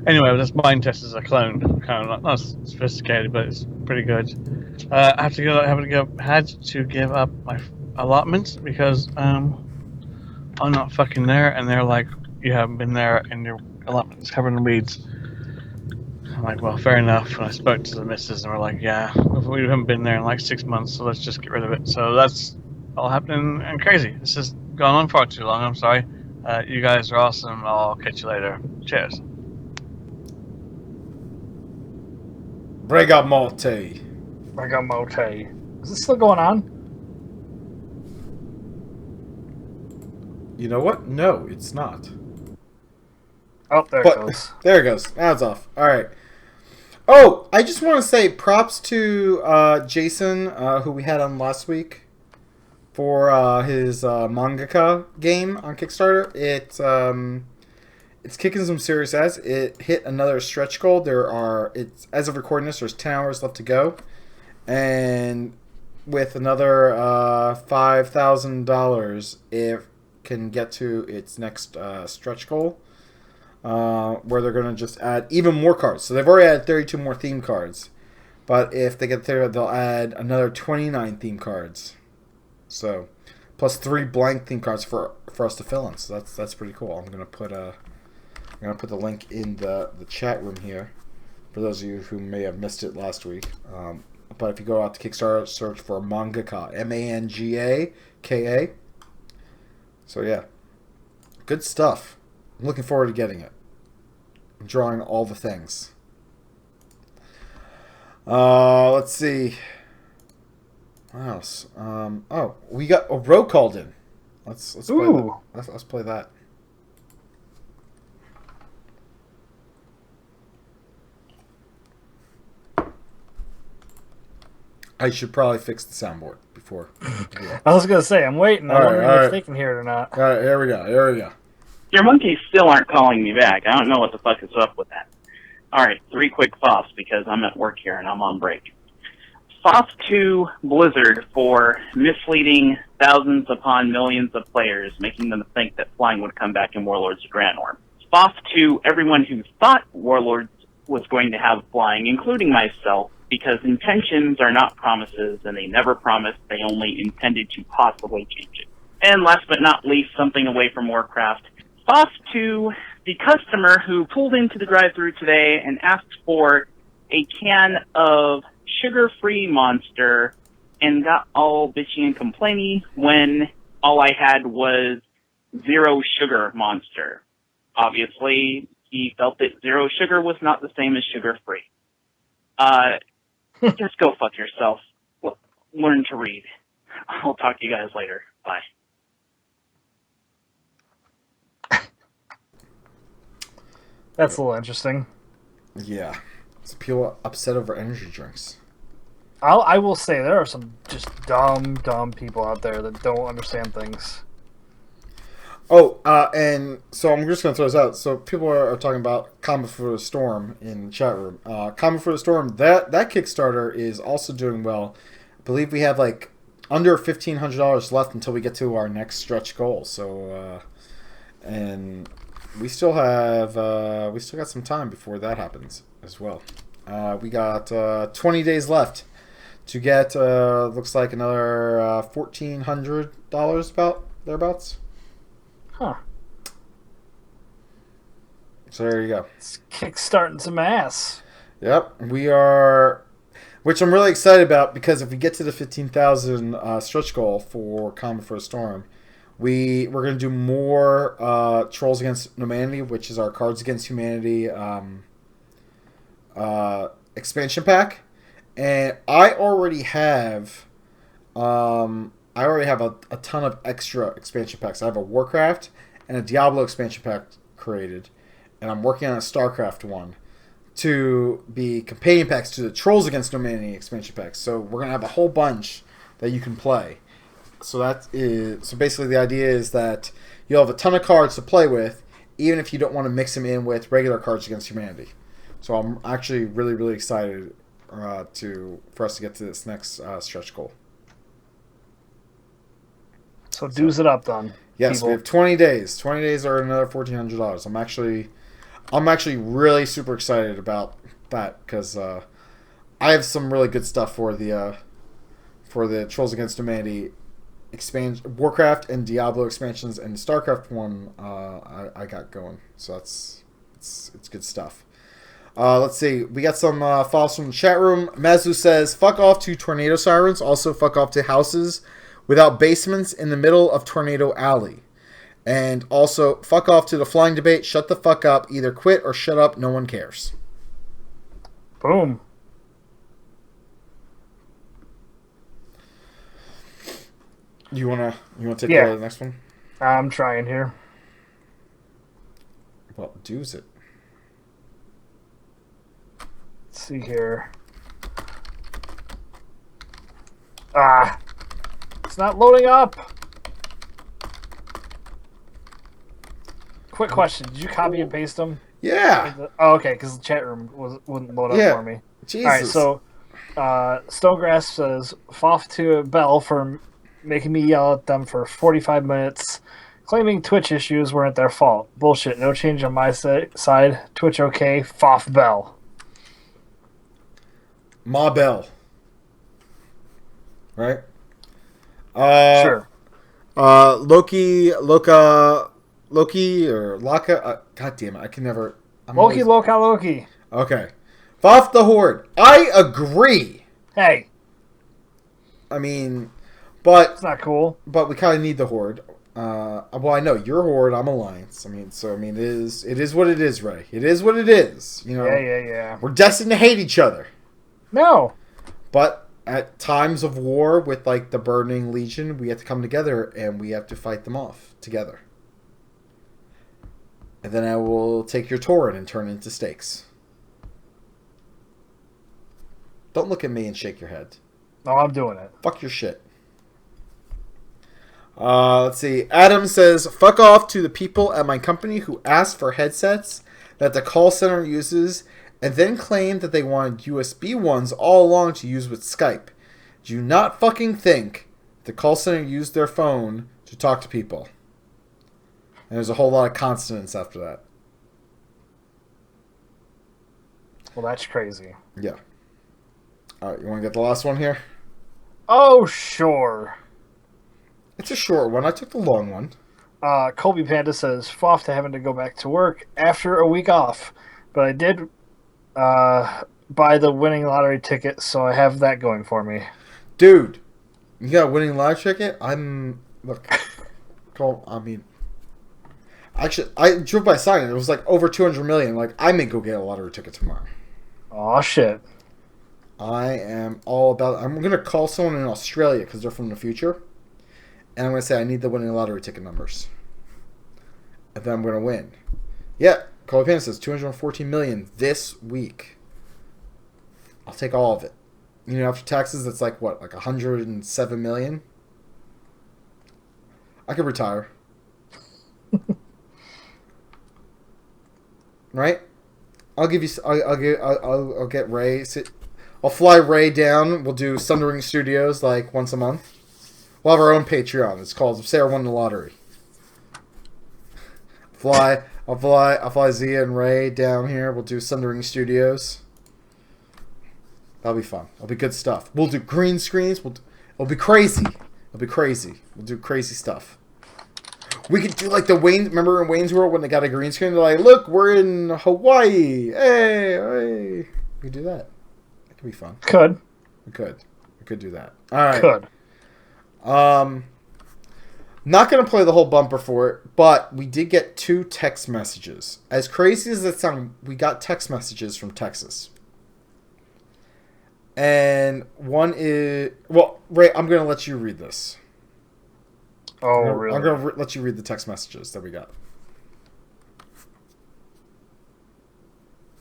Anyway, this Mind Test is a clone, kind of not sophisticated, but it's pretty good. I had to give up my allotments because I'm not fucking there, and they're like, you haven't been there, and your allotment's covered in weeds. I'm like, well, fair enough. And I spoke to the missus, and we're like, yeah, we haven't been there in like 6 months, so let's just get rid of it. So that's all happening and crazy. This has gone on far too long. I'm sorry. You guys are awesome. I'll catch you later. Cheers. Brigamote. Is this still going on? You know what? No, it's not. Oh, there it goes. There it goes. Now it's off. All right. Oh, I just want to say props to Jason, who we had on last week, for his mangaka game on Kickstarter. It's kicking some serious ass. It hit another stretch goal. It's as of recording this, there's 10 hours left to go, and with another $5,000, it can get to its next stretch goal. Where they're going to just add even more cards. So they've already added 32 more theme cards. But if they get there, they'll add another 29 theme cards. So, plus 3 blank theme cards for us to fill in. So that's pretty cool. I'm going to put the link in the chat room here for those of you who may have missed it last week. But if you go out to Kickstarter, search for Mangaka, Mangaka. So yeah, good stuff. I'm looking forward to getting it. I'm drawing all the things. Let's see. What else? Oh, we got a row called in. Let's play that. Let's play that. I should probably fix the soundboard before. Yeah. I was gonna say I'm waiting. I'm wondering if they can hear it or not. All right, here we go. Here we go. Your monkeys still aren't calling me back. I don't know what the fuck is up with that. All right, 3 quick FOFs because I'm at work here and I'm on break. FOF 2 Blizzard for misleading thousands upon millions of players, making them think that flying would come back in Warlords of Draenor. FOF 2 everyone who thought Warlords was going to have flying, including myself, because intentions are not promises, and they never promised, they only intended to possibly change it. And last but not least, something away from Warcraft. FOF 2, the customer who pulled into the drive-thru today and asked for a can of sugar-free Monster and got all bitchy and complainy when all I had was zero sugar Monster. Obviously, he felt that zero sugar was not the same as sugar-free. Just go fuck yourself. Learn to read. I'll talk to you guys later. Bye. That's a little interesting. Yeah. It's people upset over energy drinks. I will say there are some just dumb people out there that don't understand things. Oh, and so I'm just going to throw this out. So people are talking about Comet for the Storm in the chat room. Comet for the Storm, that Kickstarter is also doing well. I believe we have like under $1,500 left until we get to our next stretch goal. So, and we still got some time before that happens as well. We got 20 days left to get, looks like another $1,400 thereabouts. Huh. So there you go. It's kickstarting some ass. Yep, we are, which I'm really excited about because if we get to the 15,000 stretch goal for Comet for a Storm, we're going to do more Trolls Against Humanity, which is our Cards Against Humanity expansion pack, and I already have a ton of extra expansion packs. I have a Warcraft and a Diablo expansion pack created, and I'm working on a StarCraft one to be companion packs to the Trolls Against Humanity expansion packs. So we're gonna have a whole bunch that you can play. So basically the idea is that you'll have a ton of cards to play with, even if you don't want to mix them in with regular Cards Against Humanity. So I'm actually really, really excited for us to get to this next stretch goal. So dues it up, then. Yes, people. We have 20 days. 20 days are another $1,400. I'm actually really super excited about that because I have some really good stuff for the Trolls Against Humanity expansion, Warcraft and Diablo expansions, and StarCraft one I got going. So it's good stuff. Let's see. We got some files from the chat room. Mazu says, "Fuck off to tornado sirens. Also, fuck off to houses without basements in the middle of Tornado Alley. And also, fuck off to the flying debate. Shut the fuck up. Either quit or shut up. No one cares." Boom. You wanna take the next one? I'm trying here. Well, do's it. Let's see here. It's not loading up. Quick question: did you copy and paste them? Yeah. Oh, okay, because the chat room wouldn't load up for me. Jesus. All right, so Stonegrass says, "Foff to Bell for making me yell at them for 45 minutes, claiming Twitch issues weren't their fault. Bullshit. No change on my side. Twitch okay. Foff Bell." Ma Bell. Right? Sure. Loki, or Laka. God damn it, I can never. Loki. Okay. Foff the Horde. I agree Hey, I mean, but it's not cool. But we kind of need the Horde. Well, I know you're Horde. I'm Alliance. It is what it is, Ray. It is what it is. You know. Yeah. We're destined to hate each other. No. But at times of war with like the Burning Legion, we have to come together and we have to fight them off together. And then I will take your Tauren and turn it into steaks. Don't look at me and shake your head. No, I'm doing it. Fuck your shit. Let's see. Adam says, fuck off to the people at my company who asked for headsets that the call center uses and then claimed that they wanted USB ones all along to use with Skype. Do you not fucking think the call center used their phone to talk to people? And there's a whole lot of consonants after that. Well, that's crazy. Yeah. Alright, you want to get the last one here? Oh, sure. It's a short one. I took the long one. Colby Panda says, "Foff to having to go back to work after a week off. But I did buy the winning lottery ticket, so I have that going for me." Dude, you got a winning lottery ticket? Actually, I drove by sign and it was like over 200 million. Like, I may go get a lottery ticket tomorrow. Aw, shit. I am all about... I'm going to call someone in Australia because they're from the future. And I'm going to say I need the winning lottery ticket numbers. And then I'm going to win. Yeah, Colby Pan says 214 million this week. I'll take all of it. You know, after taxes, it's like, what, like 107 million? I could retire. Right? I'll give you... I'll get Ray... I'll fly Ray down. We'll do Sundering Studios like once a month. We'll have our own Patreon. It's called Sarah Won the Lottery. I'll fly Zia and Ray down here. We'll do Sundering Studios. That'll be fun. It'll be good stuff. We'll do green screens. It'll be crazy. It'll be crazy. We'll do crazy stuff. We could do like the Wayne. Remember in Wayne's World when they got a green screen? They're like, look, we're in Hawaii. Hey. We could do that. That could be fun. We could do that. All right. Not going to play the whole bumper for it, but we did get 2 text messages. As crazy as it sounds, we got text messages from Texas. And one is... Well, Ray, I'm going to let you read this. Oh, really? I'm going to let you read the text messages that we got.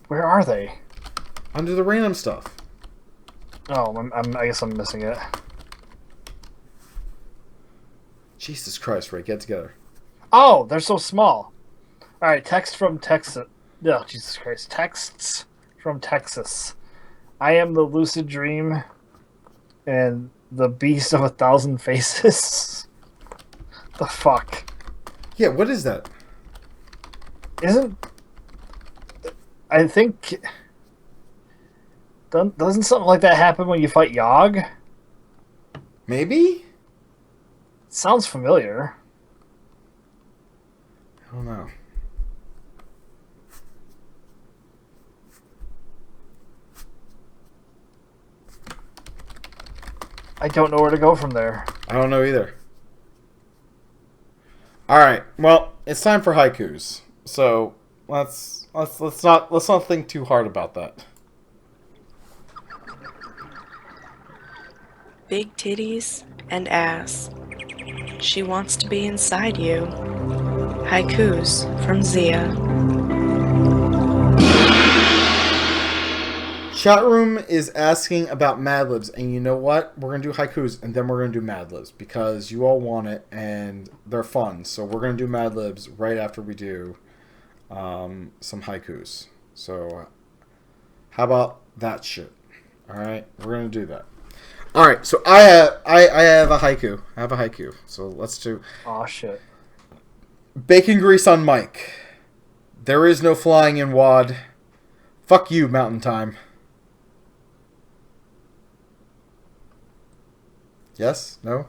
Where are they? Under the random stuff. Oh, I guess I'm missing it. Jesus Christ, Ray, get together. Oh, they're so small. All right, text from Texas. No, Jesus Christ. Texts from Texas. I am the lucid dream and the beast of 1,000 faces. The fuck? Yeah, what is that? I think... Doesn't something like that happen when you fight Yogg? Maybe? Sounds familiar. I don't know. I don't know where to go from there. I don't know either. All right. Well, it's time for haikus. So let's not think too hard about that. Big titties and ass. She wants to be inside you. Haikus from Zia. Chat room is asking about Mad Libs, and you know what? We're going to do haikus, and then we're going to do Mad Libs, because you all want it, and they're fun. So we're going to do Mad Libs right after we do some haikus. So how about that shit? All right? We're going to do that. All right, so I have a haiku. I have a haiku. So let's do... Aw, shit. Bacon grease on Mike. There is no flying in WAD. Fuck you, Mountain Time. Yes? No? You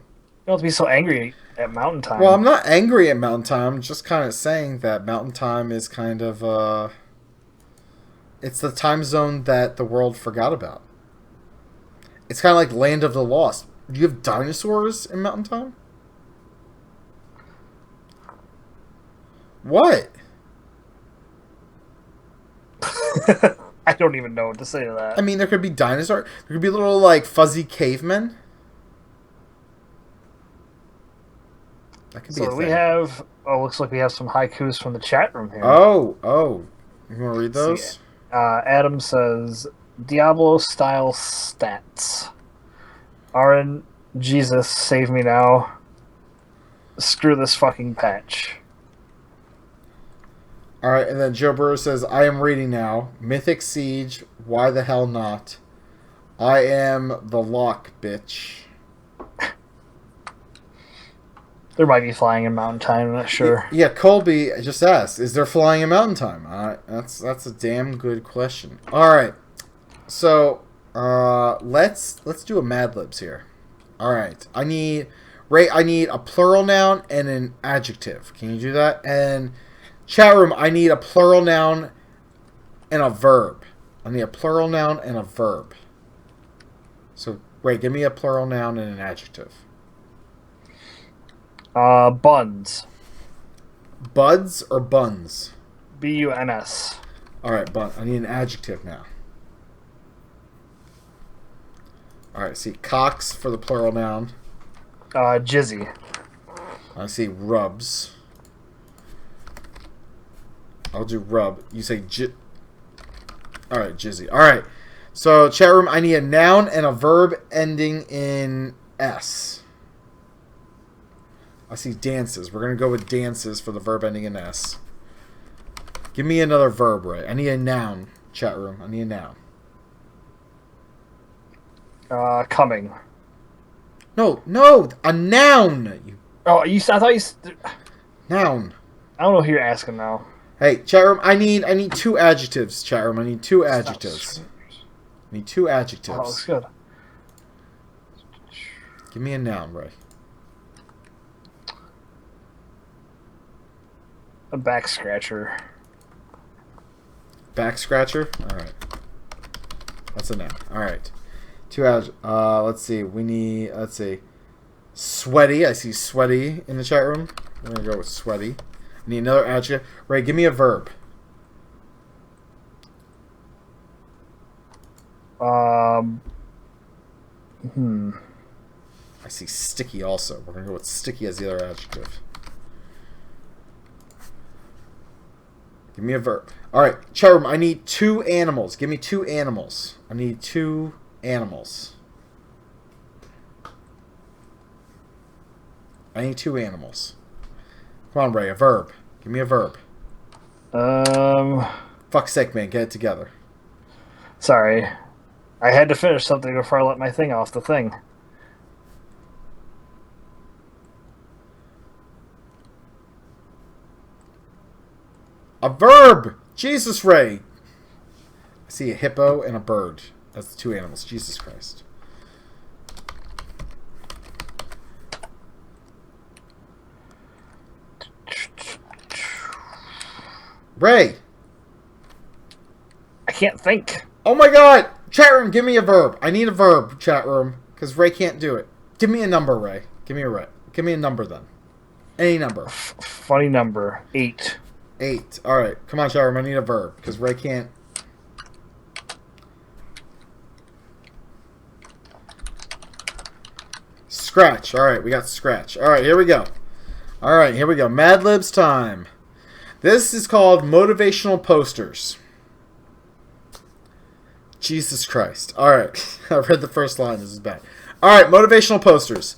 don't have to be so angry at Mountain Time. Well, I'm not angry at Mountain Time. I'm just kind of saying that Mountain Time is kind of, it's the time zone that the world forgot about. It's kind of like Land of the Lost. Do you have dinosaurs in Mountain Time? What? I don't even know what to say to that. I mean, there could be dinosaurs. There could be little, like, fuzzy cavemen. That could be a So thing. we have... Oh, looks like we have some haikus from the chat room here. Oh. You want to read those? Adam says, Diablo-style stats. Aaron, Jesus, save me now. Screw this fucking patch. Alright, and then Joe Burrow says, I am reading now. Mythic Siege, why the hell not? I am the lock, bitch. There might be flying in Mountain Time, I'm not sure. Yeah, Colby just asked, is there flying in Mountain Time? That's a damn good question. Alright, so let's do a Mad Libs here. Alright, I need a plural noun and an adjective. Can you do that? And chat room, I need a plural noun and a verb. I need a plural noun and a verb. So, Ray, give me a plural noun and an adjective. Buns. Buds or buns? B-U-N-S. Alright, bun. I need an adjective now. Alright, see, cocks for the plural noun. Jizzy. I see rubs. I'll do rub. You say Alright, jizzy. Alright. So, chat room, I need a noun and a verb ending in S. I see dances. We're going to go with dances for the verb ending in S. Give me another verb, Ray. I need a noun, chat room. I need a noun. Coming. No, a noun. I thought you... Noun. I don't know who you're asking now. Hey, chat room, I need 2 adjectives, chat room. I need 2 adjectives. I need 2 adjectives. Oh, that's good. Give me a noun, Ray. A back scratcher. Back scratcher? Alright. That's a noun. Alright. 2 adjectives. Let's see. Let's see. Sweaty. I see sweaty in the chat room. We're going to go with sweaty. I need another adjective. Ray, give me a verb. I see sticky also. We're going to go with sticky as the other adjective. Give me a verb. Alright, chat room, I need 2 animals. Give me 2 animals. I need 2 animals. I need 2 animals. Come on, Ray, a verb. Give me a verb. Fuck's sake, man, get it together. Sorry. I had to finish something before I let my thing off the thing. A verb! Jesus, Ray! I see a hippo and a bird. That's the 2 animals. Jesus Christ. Ray! I can't think. Oh my god! Chat room, give me a verb. I need a verb, chat room, because Ray can't do it. Give me a number, Ray. Give me a number then. Any number. Funny number. 8. 8. Alright, come on, chat room, I need a verb, because Ray can't. Scratch. Alright, we got scratch. Alright, here we go. Alright, here we go. Mad Libs time. This is called motivational posters. Jesus Christ. Alright, I read the first line. This is bad. Alright, motivational posters.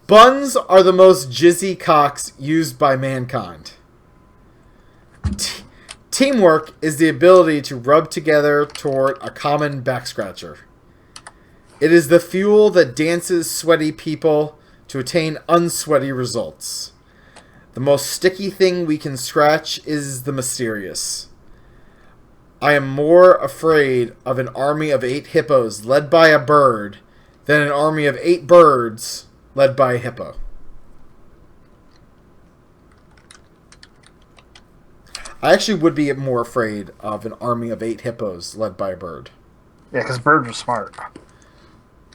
Buns are the most jizzy cocks used by mankind. Teamwork is the ability to rub together toward a common back scratcher. It is the fuel that dances sweaty people to attain unsweaty results. The most sticky thing we can scratch is the mysterious. I am more afraid of an army of 8 hippos led by a bird than an army of 8 birds led by a hippo. I actually would be more afraid of an army of 8 hippos led by a bird. Yeah, because birds are smart.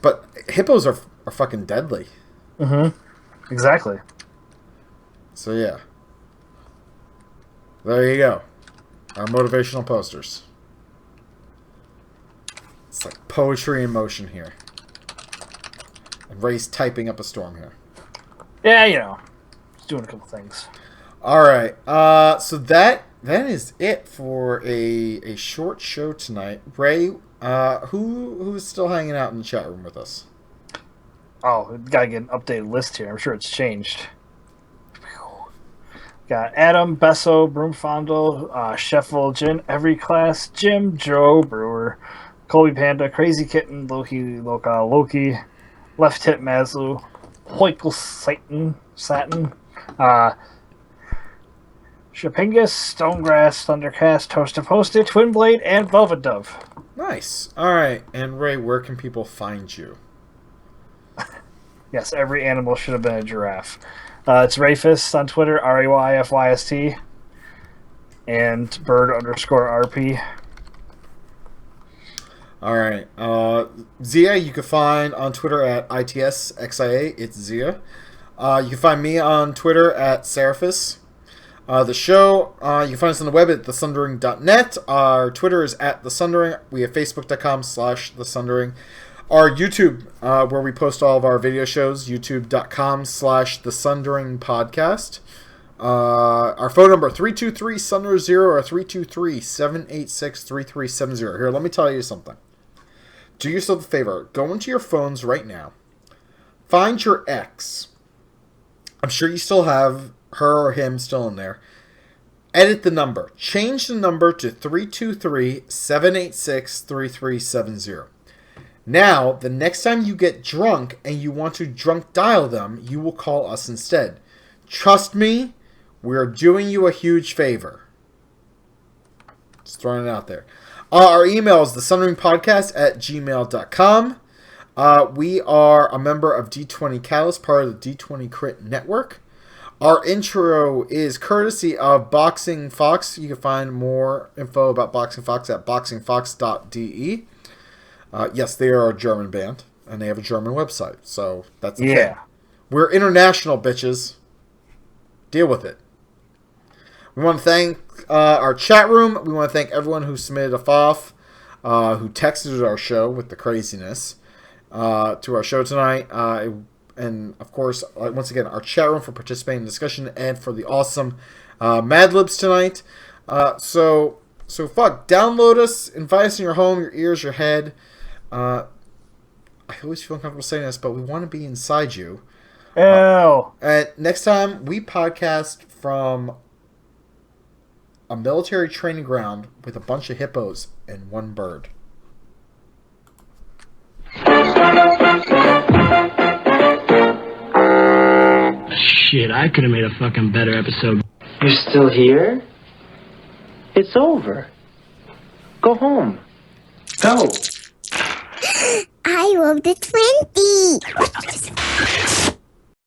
But hippos are fucking deadly. Mm-hmm. Exactly. So yeah. There you go. Our motivational posters. It's like poetry in motion here. And Ray's typing up a storm here. Yeah, you know. Just doing a couple things. Alright. So that is it for a short show tonight. Ray, who's still hanging out in the chat room with us? Oh, gotta get an updated list here. I'm sure it's changed. Got Adam, Besso, Broomfondle, Sheffield, Jin, Every Class, Jim, Joe, Brewer, Colby Panda, Crazy Kitten, Loki, Left Hip Maslow, Hoikel Satin, Shapingus, Stonegrass, Thundercast, Toast and Posted, Twin Blade, and Velvet Dove. Nice. Alright, and Ray, where can people find you? Yes, every animal should have been a giraffe. It's Rayfist on Twitter, RAYFYST, and bird_RP. Alright. Zia, you can find on Twitter at ITSXIA. It's Zia. You can find me on Twitter at Seraphis. The show, you can find us on the web at thesundering.net. Our Twitter is at thesundering. We have facebook.com/thesundering. Our YouTube, where we post all of our video shows, youtube.com/thesundering podcast. Our phone number, 323-SUNDER-0 or 323-786-3370. Here, let me tell you something. Do yourself a favor. Go into your phones right now. Find your ex. I'm sure you still have her or him still in there. Edit the number. Change the number to 323-786-3370. Now, the next time you get drunk and you want to drunk dial them, you will call us instead. Trust me, we're doing you a huge favor. Just throwing it out there. Our email is thesundringpodcast@gmail.com. We are a member of D20 Catalyst, part of the D20 Crit Network. Our intro is courtesy of Boxing Fox. You can find more info about Boxing Fox at boxingfox.de. Yes, they are a German band, and they have a German website, so that's the thing. We're international, bitches. Deal with it. We want to thank our chat room. We want to thank everyone who submitted a FOF, who texted our show with the craziness to our show tonight. And, of course, once again, our chat room for participating in the discussion and for the awesome Mad Libs tonight. So fuck, download us, invite us in your home, your ears, your head. I always feel uncomfortable saying this, but we want to be inside you. Ew. And next time, we podcast from a military training ground with a bunch of hippos and one bird. Shit, I could have made a fucking better episode. You're still here? It's over. Go home. Go. I love the 20.